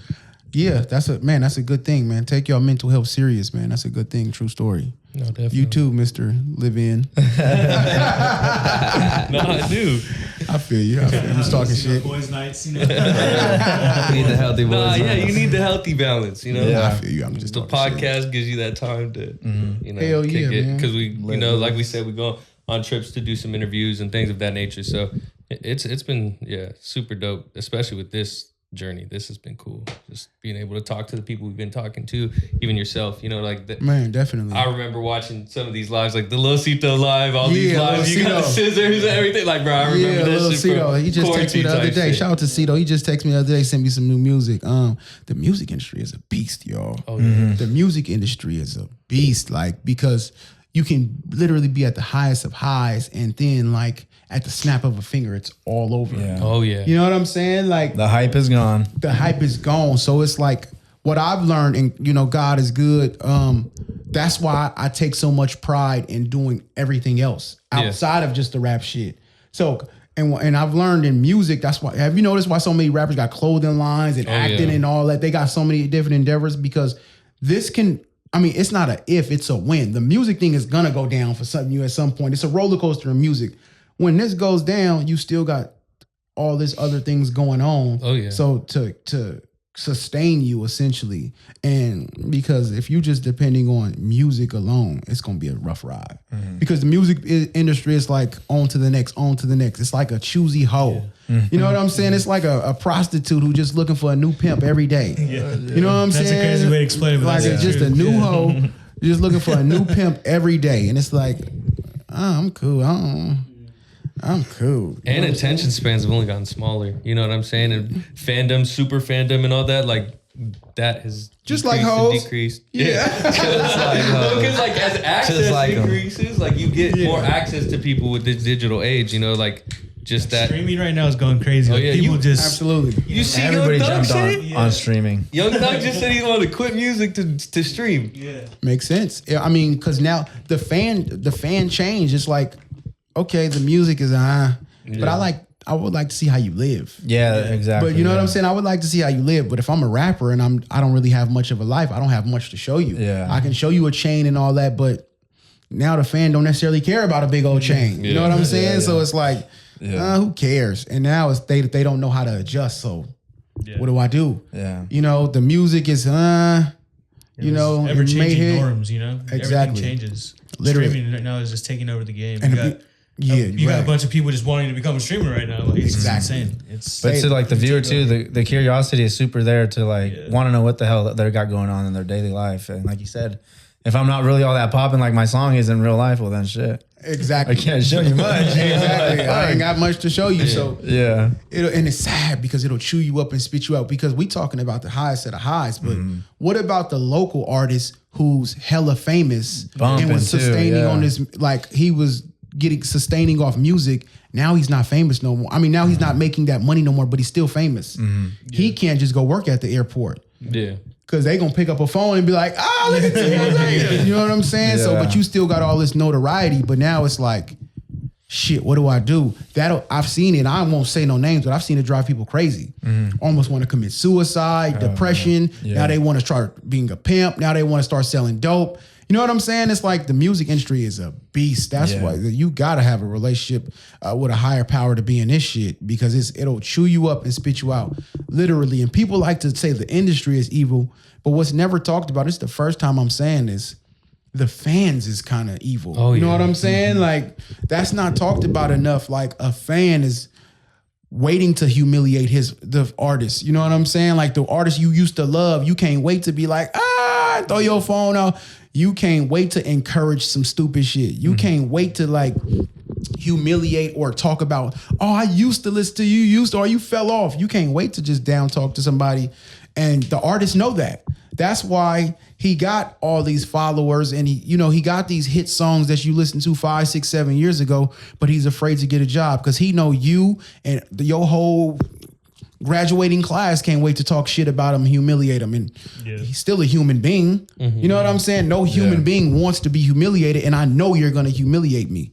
yeah, that's a good thing, man. Take your mental health serious, man. That's a good thing. True story. No, definitely. You too, Mr. Live In. No, I do. I feel you. I'm just talking shit. Boys' nights, you know. Need the healthy boys. Nah, yeah, nights. you need the healthy balance, you know? I feel you. I'm just The talking shit. podcast gives you that time to, you know, Hell kick yeah, it. man. Because we, you know, like we said, we go on trips to do some interviews and things of that nature. So it's been, super dope, especially with this journey. This has been cool. Just being able to talk to the people we've been talking to, even yourself, you know, like that. Man, definitely. I remember watching some of these lives, like the Lil Seeto live, all these Yeah, lives. Lil You got the Seeto. scissors and everything. Like, bro, I remember that Lil shit Seeto. from He just texted me the other quarantine day. type Shout out to Seeto. He just texted me the other day, sent me some new music. The music industry is a beast, y'all. Oh, yeah. The music industry is a beast, like, because you can literally be at the highest of highs and then like at the snap of a finger, it's all over. Yeah. Oh, yeah. You know what I'm saying? Like the hype is gone. the hype is gone. So it's like what I've learned, and you know, God is good. That's why I take so much pride in doing everything else outside of just the rap shit. So and I've learned in music, that's why, have you noticed why so many rappers got clothing lines and acting and all that? They got so many different endeavors because this can, I mean, it's not a if, it's a when. The music thing is gonna go down for something you at some point. It's a roller coaster in music. When this goes down, you still got all this other things going on. Oh, yeah. So to sustain you essentially. And because if you just depending on music alone, it's gonna be a rough ride. Because the music industry is like on to the next. It's like a choosy hoe. You know what I'm saying? It's like a prostitute who just looking for a new pimp every day. You know what I'm saying? That's a crazy way to explain it. But Like that's it's just true. a new hoe, just looking for a new pimp every day. And it's like, I'm cool. I'm cool. And attention spans have only gotten smaller. You know what I'm saying? And fandom, super fandom, and all that, like that has Just like decreased and hoes. decreased. Yeah. Just like Because like as access like 'em. increases, like you get more access to people with this digital age. You know, like just that. Streaming right now is going crazy. Oh, Like, yeah, people you- just Absolutely. You see, Everybody Young Thug jumped said on streaming. Young Thug just said he wanted to quit music to stream. yeah. Makes sense. Yeah, I mean, because now the fan change. It's like, okay, the music is but I would like to see how you live. Yeah, exactly. But you know what I'm saying? I would like to see how you live. But if I'm a rapper and I don't really have much of a life, I don't have much to show you. Yeah. I can show you a chain and all that, but now the fan don't necessarily care about a big old chain. You know what I'm saying? So it's like, who cares? And now it's they don't know how to adjust. So what do I do? Yeah. You know, the music is you know, ever it may changing hit. norms, you know? Exactly. Everything changes. Literally. Streaming right now is just taking over the game. And You got right. a bunch of people just wanting to become a streamer right now. Like, it's Exactly. insane. It's But to like the viewer too, the curiosity is super there to like want to know what the hell they got going on in their daily life. And like you said, if I'm not really all that popping like my song is in real life, well then shit. Exactly. I can't show you much. Exactly. I ain't got much to show you. So Yeah. and it's sad because it'll chew you up and spit you out because we talking about the highest of the highs, but what about the local artist who's hella famous and Bumping was too, sustaining yeah. on this, like he was sustaining off music. Now he's not famous no more. I mean, now he's not making that money no more, but he's still famous. He can't just go work at the airport. Yeah. Cause they gonna pick up a phone and be like, look at this. You know what I'm saying? So, Yeah. but you still got all this notoriety, but now it's like, shit, what do I do? I've seen it. I won't say no names, but I've seen it drive people crazy. Almost want to commit suicide, depression. Yeah. Now they want to start being a pimp. Now they want to start selling dope. You know what I'm saying? It's like the music industry is a beast. That's why you gotta have a relationship with a higher power to be in this shit because it'll chew you up and spit you out, literally. And people like to say the industry is evil, but what's never talked about, it's the first time I'm saying this, the fans is kind of evil. Oh, you know yeah. what I'm saying? Like that's not talked about enough. Like a fan is waiting to humiliate the artist. You know what I'm saying? Like the artist you used to love, you can't wait to be like, throw your phone out. You can't wait to encourage some stupid shit. You can't wait to like humiliate or talk about, I used to listen to you, or you fell off. You can't wait to just down talk to somebody. And the artists know that. That's why he got all these followers, and he got these hit songs that you listened to 5, 6, 7 years ago, but he's afraid to get a job because he know you and your whole graduating class can't wait to talk shit about him, humiliate him. And he's still a human being. You know what I'm saying? No human being wants to be humiliated, and I know you're going to humiliate me.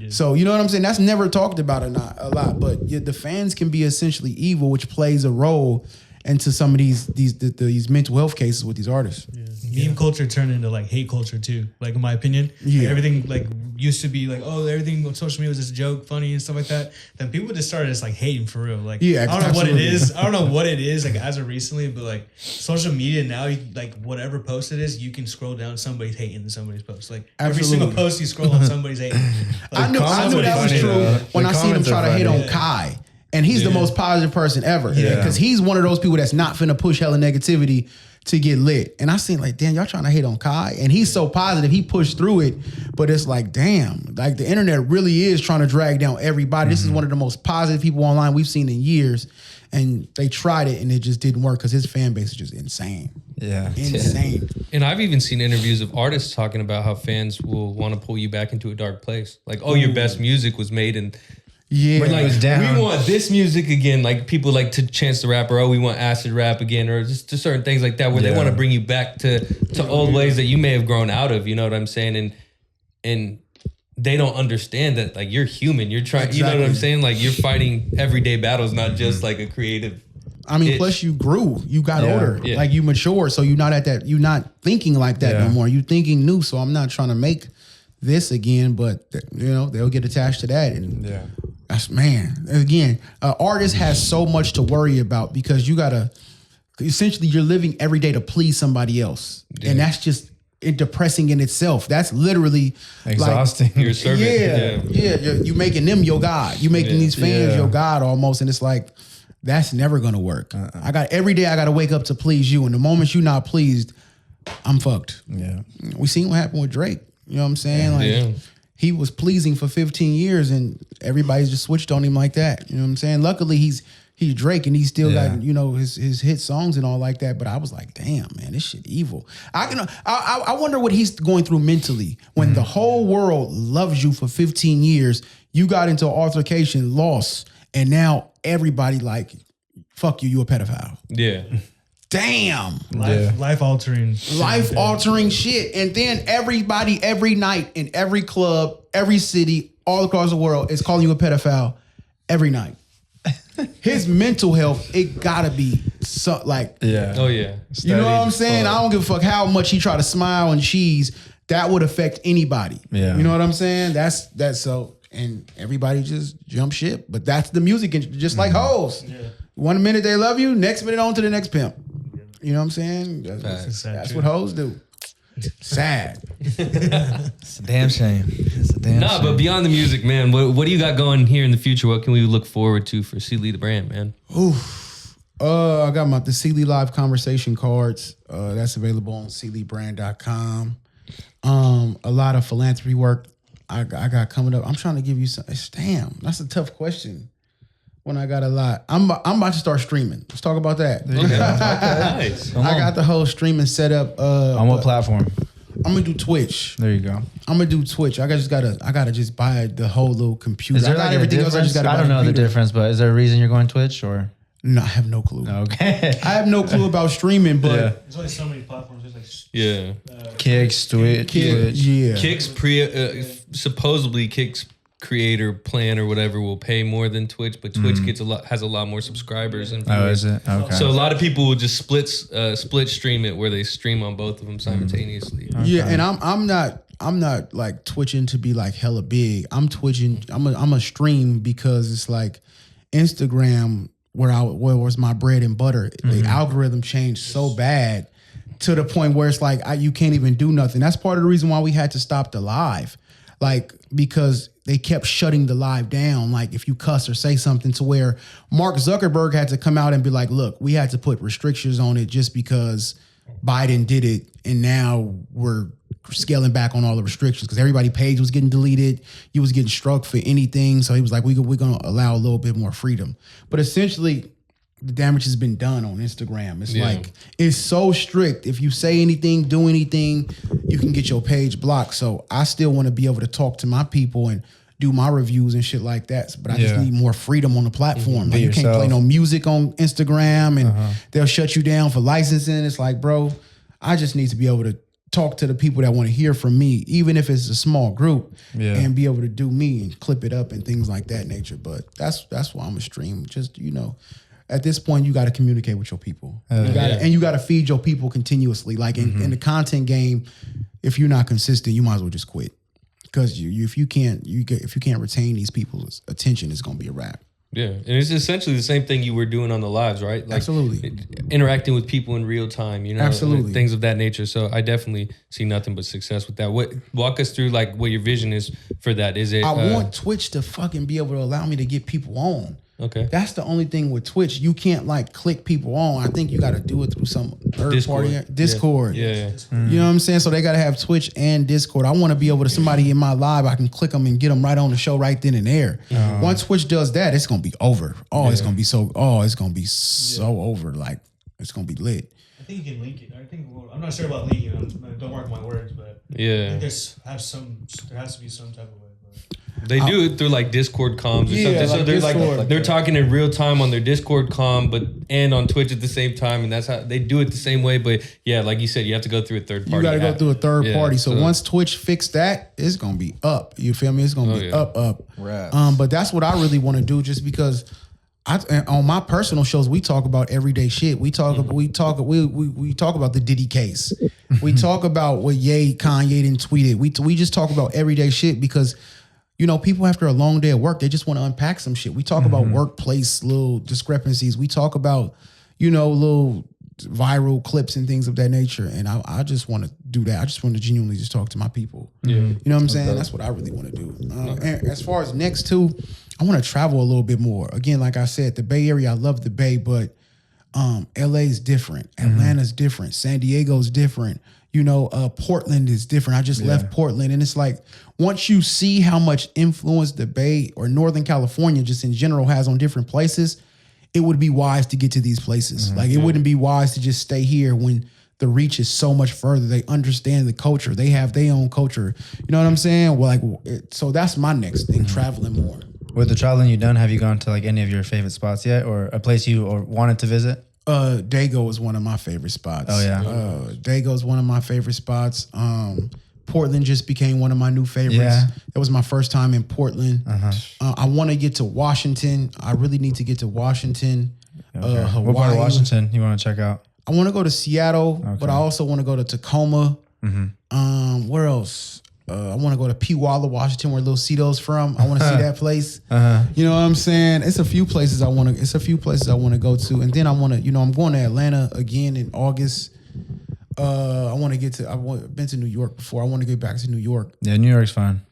So, you know what I'm saying? That's never talked about a lot, but the fans can be essentially evil, which plays a role into some of these mental health cases with these artists. Meme culture turned into like hate culture too. Like in my opinion, like everything like used to be like, everything on social media was just a joke, funny and stuff like that. Then people just started just like hating for real. Like I don't know what it is. I don't know what it is like as of recently, but like social media now, like whatever post it is, you can scroll down somebody's hating somebody's post. Like every single post you scroll on, somebody's hating. I knew that was true when I seen him try to hate on Kai. And he's the most positive person ever. Because he's one of those people that's not finna push hella negativity to get lit. And I seen like, damn, y'all trying to hate on Kai? And he's so positive, he pushed through it. But it's like, damn, like the internet really is trying to drag down everybody. This is one of the most positive people online we've seen in years. And they tried it and it just didn't work because his fan base is just insane. Yeah. Insane. And I've even seen interviews of artists talking about how fans will want to pull you back into a dark place. Like, your best music was made in... Yeah, like, we want this music again. Like people like to Chance the Rapper. We want acid rap again, or just to certain things like that, where they want to bring you back to old ways that you may have grown out of. You know what I'm saying? And they don't understand that like you're human. You're trying. You know what I'm saying? Like you're fighting everyday battles, not just like a creative. I mean, plus you grew, you got older, like you matured, so you're not at that. You're not thinking like that no more. You're thinking new. So I'm not trying to make this again, but they'll get attached to that and that's again, artist has so much to worry about because you gotta essentially you're living every day to please somebody else, and that's just depressing in itself. That's literally exhausting. Like, you're a servant. You making them your God. You making these fans your God almost, and it's like that's never gonna work. Every day I gotta wake up to please you, and the moment you're not pleased, I'm fucked. Yeah, we seen what happened with Drake. You know what I'm saying? He was pleasing for 15 years and everybody's just switched on him like that. You know what I'm saying? Luckily he's Drake and he's still got, his hit songs and all like that. But I was like, damn, man, this shit evil. I wonder what he's going through mentally when the whole world loves you for 15 years. You got into an altercation, lost, and now everybody like, fuck you, you a pedophile. Yeah. Damn. Life altering shit. And then everybody, every night in every club, every city, all across the world is calling you a pedophile every night. His mental health, it gotta be Oh yeah. You know what I'm saying? I don't give a fuck how much he try to smile and cheese. That would affect anybody. Yeah. You know what I'm saying? That's so, and everybody just jump ship. But that's the music, just like hoes. Yeah. 1 minute they love you, next minute on to the next pimp. You know what I'm saying? That's what hoes do. Sad. It's a damn shame. Shame. But beyond the music, man, what do you got going here in the future? What can we look forward to for C.Lee the brand, man? I got the C.Lee Live conversation cards. That's available on cleebrand.com. A lot of philanthropy work I got coming up. I'm trying to give you some. Damn, that's a tough question. When I got a lot, I'm about to start streaming. Let's talk about that. Okay. Nice. I got the whole streaming set up. On what platform? I'm gonna do Twitch. There you go. I'm gonna do Twitch. I gotta just buy the whole little computer. Is there like everything else? I don't know the difference, but is there a reason you're going Twitch or? No, I have no clue. Okay. I have no clue about streaming, but there's only so many platforms. There's Kicks, Twitch. Kicks supposedly Kicks creator plan or whatever will pay more than Twitch, but Twitch has a lot more subsibers and viewers. Oh, is it? Okay. So a lot of people will just split stream it where they stream on both of them simultaneously. Okay. Yeah, and I'm not like twitching to be like hella big. I'm twitching. I'm a stream because it's like Instagram where was my bread and butter. The algorithm changed so bad to the point where it's like you can't even do nothing. That's part of the reason why we had to stop the live. Like because they kept shutting the live down. Like if you cuss or say something, to where Mark Zuckerberg had to come out and be like, look, we had to put restrictions on it just because Biden did it. And now we're scaling back on all the restrictions because everybody's page was getting deleted. You was getting struck for anything. So he was like, we're going to allow a little bit more freedom. But essentially, the damage has been done on Instagram. It's like, it's so strict. If you say anything, do anything, you can get your page blocked. So I still want to be able to talk to my people and do my reviews and shit like that. But I just need more freedom on the platform. Like you can't play no music on Instagram and they'll shut you down for licensing. It's like, bro, I just need to be able to talk to the people that want to hear from me, even if it's a small group, and be able to do me and clip it up and things like that nature. But that's why I'm a stream. Just, you know, at this point, you got to communicate with your people. And you got to feed your people continuously. Like in the content game, if you're not consistent, you might as well just quit. Because if you can't retain these people's attention, it's going to be a wrap. Yeah, and it's essentially the same thing you were doing on the lives, right? Like absolutely. Interacting with people in real time, you know, absolutely, things of that nature. So I definitely see nothing but success with that. Walk us through like what your vision is for that. Is it? I want Twitch to fucking be able to allow me to get people on. Okay. That's the only thing with Twitch. You can't like click people on. I think you got to do it through some third party. Discord. Yeah. You know what I'm saying? So they got to have Twitch and Discord. I want to be able to, somebody in my live, I can click them and get them right on the show right then and there. Once Twitch does that, it's going to be over. It's going to be so over. Like, it's going to be lit. I think you can link it. I'm not sure about linking it. Don't mark my words, but I think there has to be some type of way. They do it through like Discord comms or something. So they're Discord, they're talking in real time on their Discord comm, and on Twitch at the same time, and that's how they do it the same way. But yeah, like you said, you have to go through a third party. You got to go through a third party. So once Twitch fixed that, it's gonna be up. You feel me? It's gonna be up. Right. But that's what I really want to do, just because. On my personal shows, we talk about everyday shit. We talk about the Diddy case. We talk about what Kanye didn't tweet it. We just talk about everyday shit because, you know, people after a long day of work, they just want to unpack some shit. We talk about workplace little discrepancies. We talk about, you know, little viral clips and things of that nature. And I just want to do that. I just want to genuinely just talk to my people. Yeah. You know what I'm saying? That's what I really want to do. And as far as next too, I want to travel a little bit more. Again, like I said, the Bay Area, I love the Bay, but LA is different. Atlanta's different. San Diego's different. You know, Portland is different. I just left Portland. And it's like, once you see how much influence the Bay or Northern California just in general has on different places, it would be wise to get to these places. Like, it wouldn't be wise to just stay here when the reach is so much further. They understand the culture. They have their own culture. You know what I'm saying? Well, like, so that's my next thing, traveling more. With the traveling you've done, have you gone to like any of your favorite spots yet, or a place you wanted to visit? Dago is one of my favorite spots. Oh yeah. Dago is one of my favorite spots. Portland just became one of my new favorites. Yeah. That was my first time in Portland. I want to get to Washington. I really need to get to Washington. Hawaii. What part of Washington you want to check out? I want to go to Seattle, but I also want to go to Tacoma. Where else? I want to go to Pewaukee, Washington, where Lil Seeto's from. I want to see that place. You know what I'm saying? It's a few places I want to go to, and then I want to. You know, I'm going to Atlanta again in August. I've been to New York before. I want to get back to New York. Yeah, New York's fine.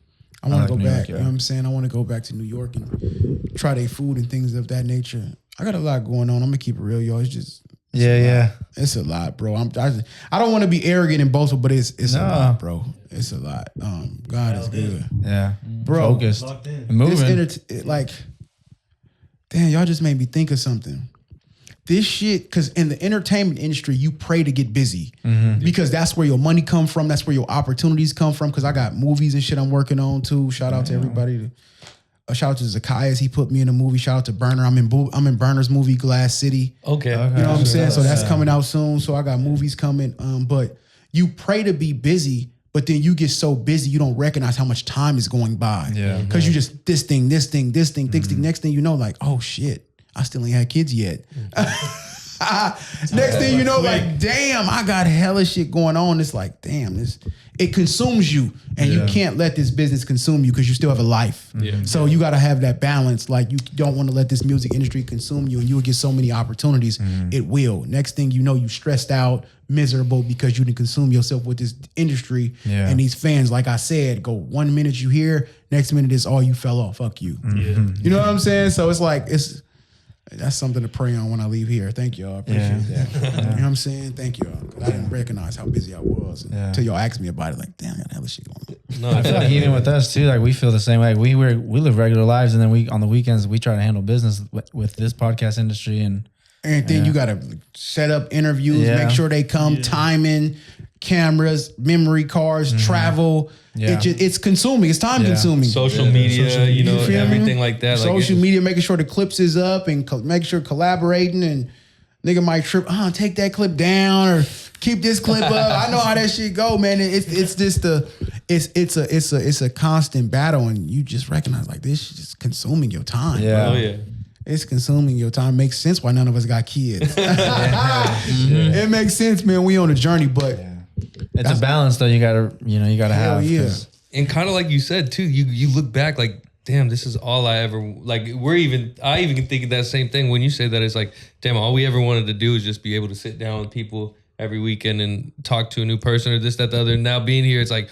I want to go back. You know what I'm saying? I want to go back to New York and try their food and things of that nature. I got a lot going on. I'm gonna keep it real, y'all. It's just. It's a lot, bro. I don't want to be arrogant and boastful, but it's a lot, bro. It's a lot. God is good. Yeah, bro. Focused, moving. Damn, y'all just made me think of something. This shit, because in the entertainment industry, you pray to get busy because that's where your money come from. That's where your opportunities come from. Because I got movies and shit I'm working on too. Shout out to everybody. Shout out to Zacchaeus. He put me in a movie. Shout out to Burner. I'm in Burner's movie, Glass City. Okay. You know what I'm saying? So that's coming out soon. So I got movies coming. But you pray to be busy, but then you get so busy you don't recognize how much time is going by. Yeah. Because you just this thing. Next thing you know, like, oh shit, I still ain't had kids yet. Next thing you know, like, damn, I got hella shit going on. It's like, damn, it consumes you, and you can't let this business consume you because you still have a life. Yeah. So you got to have that balance. Like, you don't want to let this music industry consume you, and you will get so many opportunities. It will. Next thing you know, you stressed out, miserable because you didn't consume yourself with this industry and these fans. Like I said, go 1 minute you here, next minute is you fell off. Fuck you. You know what I'm saying? So it's like that's something to pray on when I leave here. Thank y'all. I appreciate that. You know what I'm saying? Thank y'all. I didn't recognize how busy I was until y'all asked me about it. Like, damn, I got hella shit going on. No, I feel like even with us too, like we feel the same way. We live regular lives, and then we on the weekends we try to handle business with this podcast industry and then you got to set up interviews, make sure they come, timing, cameras, memory cards, travel. It's consuming. It's time consuming. Social media, everything like that. Social media, making sure the clips is up and make sure collaborating, and nigga might trip. Take that clip down or keep this clip up. I know how that shit go, man. It's just it's a constant battle, and you just recognize like this shit is consuming your time. Yeah. Oh yeah. It's consuming your time. Makes sense why none of us got kids. It makes sense, man. We on a journey, but it's a balance though. You gotta have. Yeah. And kind of like you said too, you look back like, damn, this is all I ever like. I even think that same thing when you say that. It's like, damn, all we ever wanted to do is just be able to sit down with people every weekend and talk to a new person or this, that, the other. And now being here, it's like,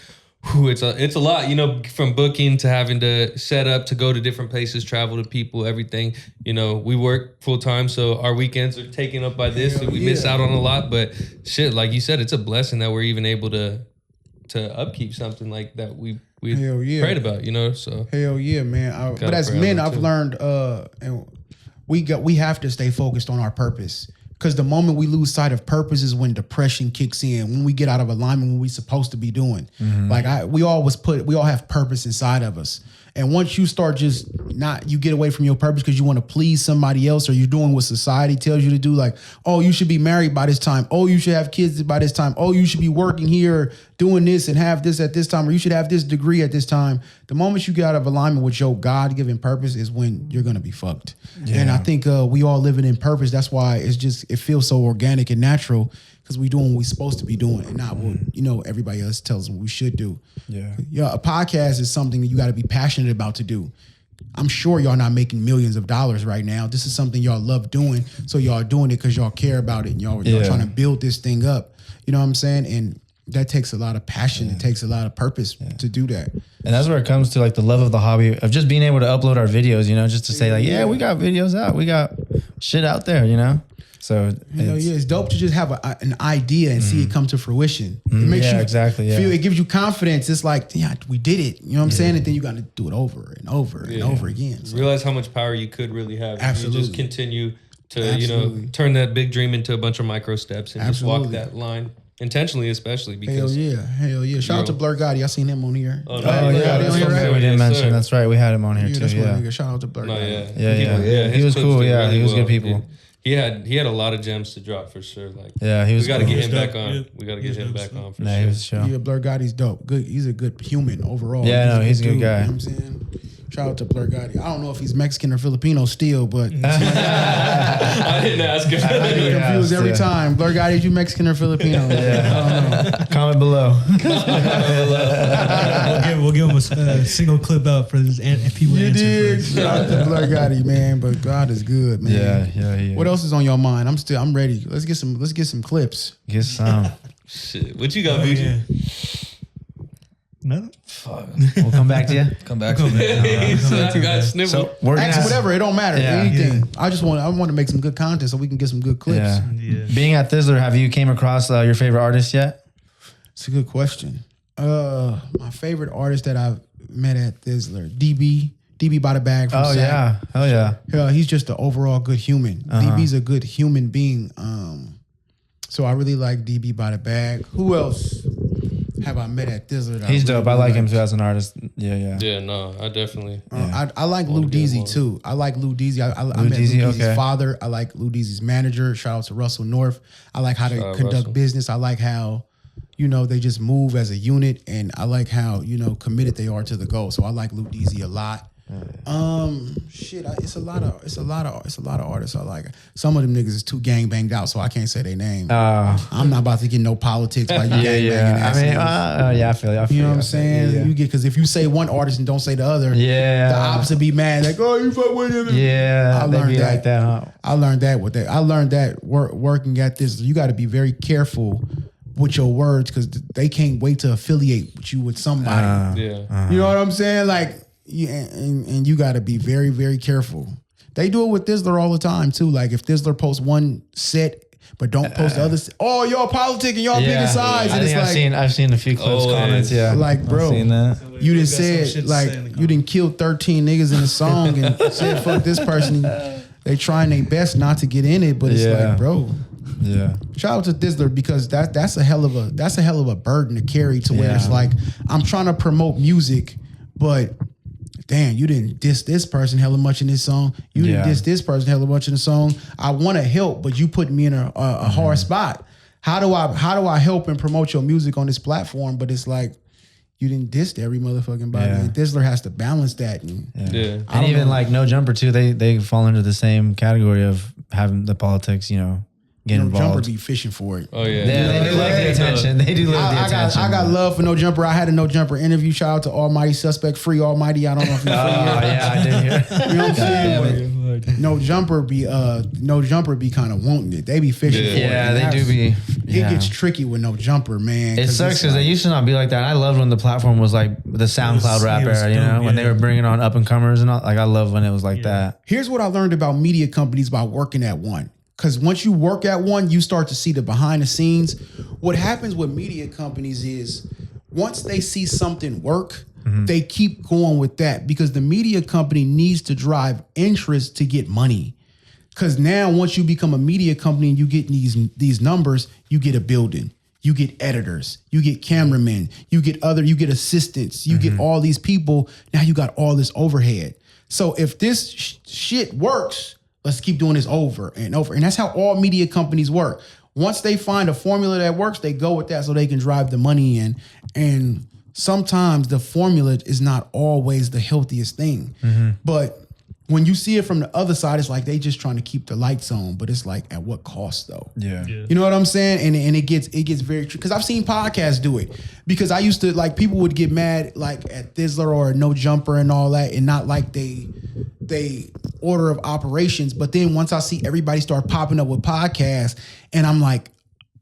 whew, it's a lot, from booking to having to set up to go to different places, travel to people, everything. We work full time, so our weekends are taken up by this, and we miss out on a lot. But shit, like you said, it's a blessing that we're even able to upkeep something like that we prayed about, So hell yeah, man. But as men, I've learned, and we have to stay focused on our purpose. Because the moment we lose sight of purpose is when depression kicks in, when we get out of alignment, when we're supposed to be doing. Like we all have purpose inside of us. And once you start you get away from your purpose because you want to please somebody else, or you're doing what society tells you to do. Like, oh, you should be married by this time. Oh, you should have kids by this time. Oh, you should be working here, doing this and have this at this time, or you should have this degree at this time. The moment you get out of alignment with your God-given purpose is when you're going to be fucked. Yeah. And I think we all living in purpose. That's why it feels so organic and natural, because we doing what we're supposed to be doing and not what everybody else tells us what we should do. Yeah, a podcast is something that you got to be passionate about to do. I'm sure y'all not making millions of dollars right now. This is something y'all love doing, so y'all doing it because y'all care about it and y'all trying to build this thing up. You know what I'm saying? And that takes a lot of passion. It takes a lot of purpose to do that. And that's where it comes to like the love of the hobby of just being able to upload our videos, just to say like, we got videos out. We got shit out there, So it's dope to just have an idea and see it come to fruition. It makes you feel. It gives you confidence. It's like, we did it. You know what I'm saying? And then you got to do it over and over and over again. So. Realize how much power you could really have. Absolutely. If you just continue to turn that big dream into a bunch of micro steps and just walk that line intentionally, especially because hell yeah. Shout out to Blur Gotti. I seen him on here. Oh, we didn't mention. That's right. We had him on here too. Nigga. Shout out to Blur Gotti. He was cool. Yeah, he was good people. He had a lot of gems to drop for sure. Like, he was. We got to get him back on. We got to get him back on for sure. He was chill. Yeah, Blur Gotti's dope. Good. He's a good human overall. Yeah, he's a good guy. You know what I'm saying? Shout out to Blur Gotti. I don't know if he's Mexican or Filipino still, but I didn't ask him. I get confused every time. Blur Gotti, is you Mexican or Filipino? I don't know. Comment below. We'll give him a single clip out for this people answer. Shout out to Blur Gotti, man. But God is good, man. Yeah. What else is on your mind? I'm ready. Let's get some clips. Get some. Shit. What you got, Bougie? Nothing. Fuck. We'll come back to you. Come back to me. I got snivel. So we're Ask whatever. It don't matter. Anything. I want to make some good content so we can get some good clips. Yeah. Being at Thizzler, have you came across your favorite artist yet? It's a good question. My favorite artist that I've met at Thizzler, DB by the bag from Sac. Hell yeah. Yeah, he's just an overall good human. DB's a good human being. So I really like DB by the bag. Who else have I met at Thizzler? He's dope. I like him too as an artist. Yeah. Yeah, no, I definitely. I like Lou Deezy too. I like Lou Deezy. I met Lou Deezy's father. I like Lou Deezy's manager. Shout out to Russell North. I like how they conduct business. I like how, they just move as a unit, and I like how, committed they are to the goal. So I like Lou Deezy a lot. It's a lot of artists I like. Some of them niggas is too gang banged out, so I can't say their name. I'm not about to get no politics by you gang banging. I mean, I feel you. You know what I'm saying? Yeah. You get, because if you say one artist and don't say the other, Yeah. the opposite be mad. Like, oh, you fuck with him. Yeah, I they learned be that. like that, huh? I learned that with that. I learned that working at this. You got to be very careful with your words because they can't wait to affiliate with you with somebody. You know what I'm saying? Like, and you got to be very, very careful. They do it with Thizzler all the time too. Like if Thizzler posts one set but don't post the other. Oh, y'all politicking, y'all picking sides. And I've seen a few clips, comments. Yeah, like bro, I've seen that. You didn't say like you didn't kill 13 niggas in a song and said fuck this person. They trying their best not to get in it, but it's like, bro. Yeah. Shout out to Thizzler because that's a hell of a burden to carry to where it's like I'm trying to promote music, but damn, you didn't diss this person hella much in this song. You didn't diss this person hella much in the song. I want to help, but you put me in a hard spot. How do I help and promote your music on this platform? But it's like you didn't diss every motherfucking body. And Thizzler has to balance that. And and even like No Jumper too, they fall into the same category of having the politics, get involved. No Jumper be fishing for it. Oh yeah, They do like the attention. They do love the attention. I got love for No Jumper. I had a No Jumper interview. Shout out to Almighty Suspect, Free Almighty. I don't know if you're I did hear. You know what I'm saying? No Jumper be kind of wanting it. They be fishing for it. Yeah, they do be. It gets tricky with No Jumper, man. It sucks because they used to not be like that. I loved when the platform was like the SoundCloud rap era, when they were bringing on up and comers and all. Like I love when it was like that. Here's what I learned about media companies by working at one. Because once you work at one, you start to see the behind the scenes. What happens with media companies is once they see something work, they keep going with that because the media company needs to drive interest to get money. Because now once you become a media company and you get these numbers, you get a building, you get editors, you get cameramen, you get assistants, you get all these people. Now you got all this overhead. So if this shit works, let's keep doing this over and over. And that's how all media companies work. Once they find a formula that works, they go with that so they can drive the money in. And sometimes the formula is not always the healthiest thing. But when you see it from the other side, it's like they just trying to keep the lights on. But it's like, at what cost though? Yeah. You know what I'm saying? And it gets very true. Because I've seen podcasts do it. Because I used to, like, people would get mad like at Thizzler or No Jumper and all that and not like they order of operations. But then once I see everybody start popping up with podcasts and I'm like,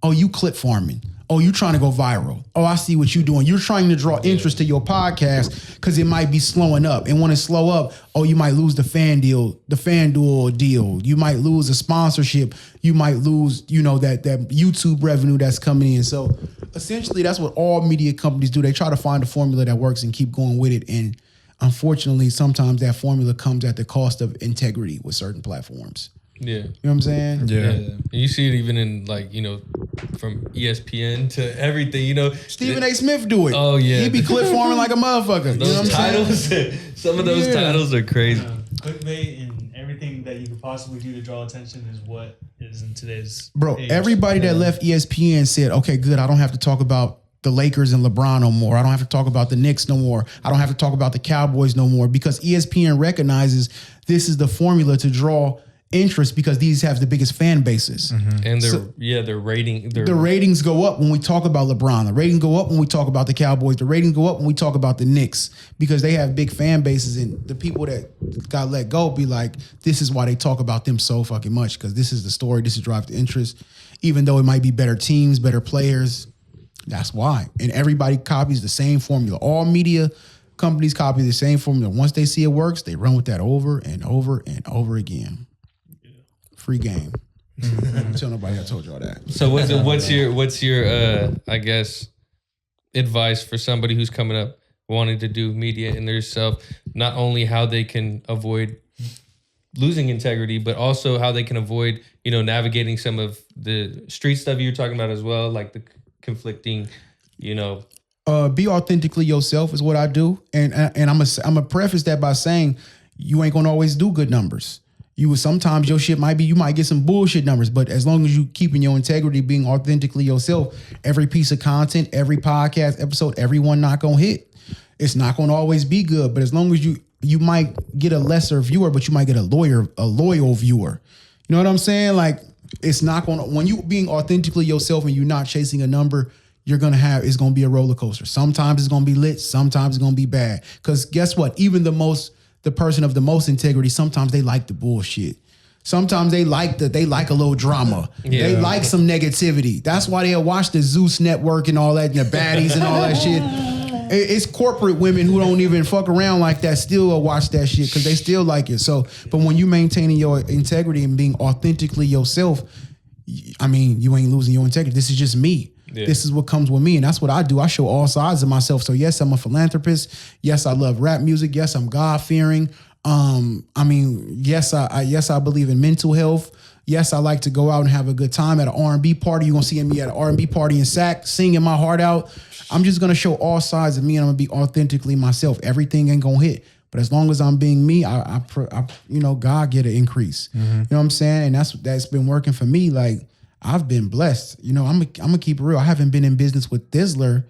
oh, you clip farming. Oh, you trying to go viral. Oh, I see what you're doing. You're trying to draw interest to your podcast because it might be slowing up. And when it slow up, oh, you might lose the FanDuel deal. You might lose a sponsorship. You might lose, that YouTube revenue that's coming in. So essentially that's what all media companies do. They try to find a formula that works and keep going with it. And unfortunately, sometimes that formula comes at the cost of integrity with certain platforms. Yeah. You know what I'm saying? Yeah. And you see it even in from ESPN to everything, Stephen A. Smith do it. Oh yeah. He be clip farming like a motherfucker. Those you know what titles, some of those titles are crazy. Clickbait and everything that you could possibly do to draw attention is what is in today's age. Everybody that left ESPN said, okay, good, I don't have to talk about the Lakers and LeBron no more. I don't have to talk about the Knicks no more. I don't have to talk about the Cowboys no more because ESPN recognizes this is the formula to draw interest because these have the biggest fan bases. And their rating. The ratings go up when we talk about LeBron. The ratings go up when we talk about the Cowboys. The ratings go up when we talk about the Knicks because they have big fan bases and the people that got let go be like, this is why they talk about them so fucking much because this is the story. This is drive the interest. Even though it might be better teams, better players, that's why. And everybody copies the same formula. All media companies copy the same formula. Once they see it works, they run with that over and over and over again. Free game. Don't tell nobody I told y'all that. So what's your I guess advice for somebody who's coming up wanting to do media in their self, not only how they can avoid losing integrity, but also how they can avoid, navigating some of the street stuff you were talking about as well, like the conflicting, Be authentically yourself is what I do. And I'm a preface that by saying you ain't gonna always do good numbers. Sometimes your shit you might get some bullshit numbers, but as long as you keeping your integrity, being authentically yourself, every piece of content, every podcast episode, everyone not gonna hit. It's not gonna always be good, but as long as you you might get a lesser viewer, but you might get a loyal viewer. You know what I'm saying? Like, it's not gonna, when you being authentically yourself and you're not chasing a number, it's gonna be a roller coaster. Sometimes it's gonna be lit, sometimes it's gonna be bad. Cause guess what? Even the person of the most integrity, sometimes they like the bullshit. Sometimes they like a little drama. Yeah. They like some negativity. That's why they'll watch the Zeus Network and all that, and the baddies and all that shit. It's corporate women who don't even fuck around like that still will watch that shit because they still like it. So, but when you maintaining your integrity and being authentically yourself, I mean, you ain't losing your integrity. This is just me. Yeah. This is what comes with me, and that's what I do. I show all sides of myself. So yes, I'm a philanthropist. Yes, I love rap music. Yes, I'm God-fearing. I mean, yes, I believe in mental health. Yes, I like to go out and have a good time at an R&B party. You're gonna see me at an R&B party in Sac, singing my heart out. I'm just gonna show all sides of me, and I'm gonna be authentically myself. Everything ain't gonna hit, but as long as I'm being me, I God get an increase. Mm-hmm. You know what I'm saying? And that's been working for me. Like, I've been blessed. You know, I'm gonna keep it real. I haven't been in business with Thizzler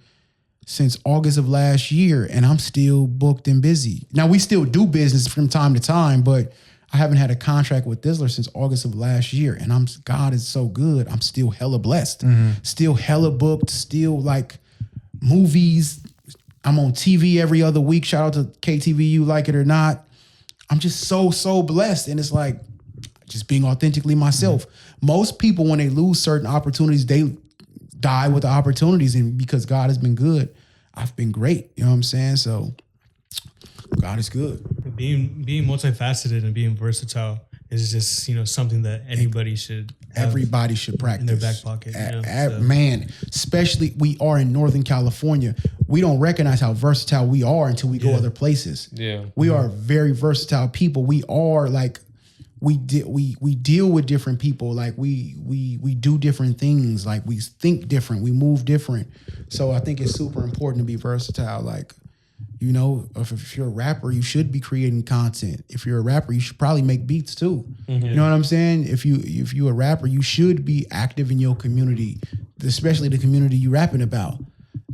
since August of last year, and I'm still booked and busy. Now, we still do business from time to time, but I haven't had a contract with Thizzler since August of last year, and God is so good. I'm still hella blessed, still hella booked, still like movies. I'm on TV every other week. Shout out to KTVU, like it or not. I'm just so blessed, and it's like just being authentically myself. Most people, when they lose certain opportunities, they die with the opportunities, and because God has been good, I've been great. You know what I'm saying? So God is good. Being multifaceted and being versatile is just, something that everybody should practice in their back pocket. Man, especially we are in Northern California. We don't recognize how versatile we are until we go other places. Yeah, we are very versatile people. We are like, we deal with different people. Like we do different things. Like we think different. We move different. So I think it's super important to be versatile. Like, if you're a rapper, you should be creating content. If you're a rapper, you should probably make beats too. Mm-hmm. You know what I'm saying? If you're a rapper, you should be active in your community, especially the community you rapping about.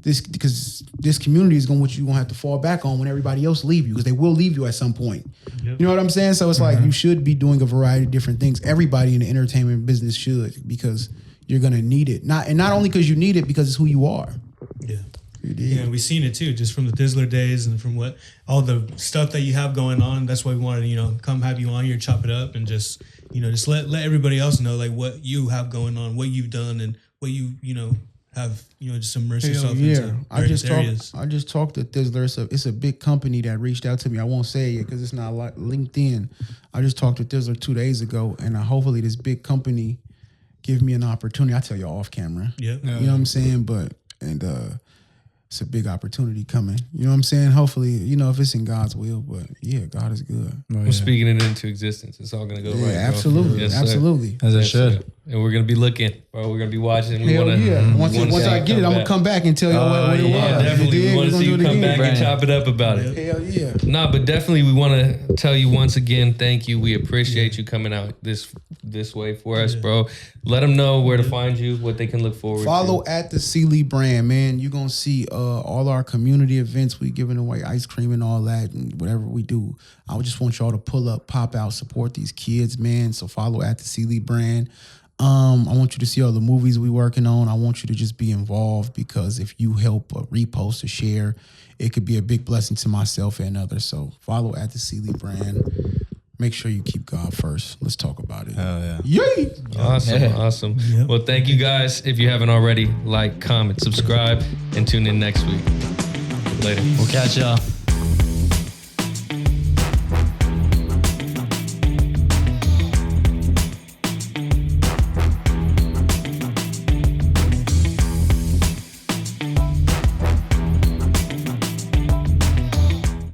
Because this community is what you're gonna have to fall back on when everybody else leave you, because they will leave you at some point. Yep. You know what I'm saying? So it's like you should be doing a variety of different things. Everybody in the entertainment business should, because you're gonna need it. Not only because you need it, because it's who you are. Yeah. Yeah, we've seen it too, just from the Thizzler days and from all the stuff that you have going on. That's why we wanted to, come have you on here, chop it up, and just let everybody else know like what you have going on, what you've done, and what you have just immerse yourself into. I just talked to Thizzler. It's a big company that reached out to me. I won't say it because it's not like LinkedIn. I just talked to Thizzler 2 days ago, and hopefully this big company give me an opportunity. I'll tell you off camera. Yeah, you know what I'm saying, it's a big opportunity coming. You know what I'm saying? Hopefully, if it's in God's will. But yeah, God is good. We're speaking it into existence. It's all going to go right. Absolutely. Yes, absolutely. As it should. And we're going to be looking, bro. We're going to be watching. Hell yeah. Once I get it, I'm going to come back and tell you what it was. Yeah, definitely. We want to see you come back and chop it up about it. Hell yeah. Nah, but definitely we want to tell you once again, thank you. We appreciate you coming out this way for us, bro. Let them know where to find you, what they can look forward to. Follow at the C.Lee brand, man. You're going to see all our community events. We giving away ice cream and all that, and whatever we do. I just want y'all to pull up, pop out, support these kids, man. So follow at the C.Lee brand. I want you to see all the movies we working on. I want you to just be involved, because if you help repost or share, it could be a big blessing to myself and others. So follow at the C.Lee brand. Make sure you keep God first. Let's talk about it. Oh, yeah. Yay! Awesome. Yep. Well, thank you guys. If you haven't already, like, comment, subscribe, and tune in next week. Later. We'll catch y'all.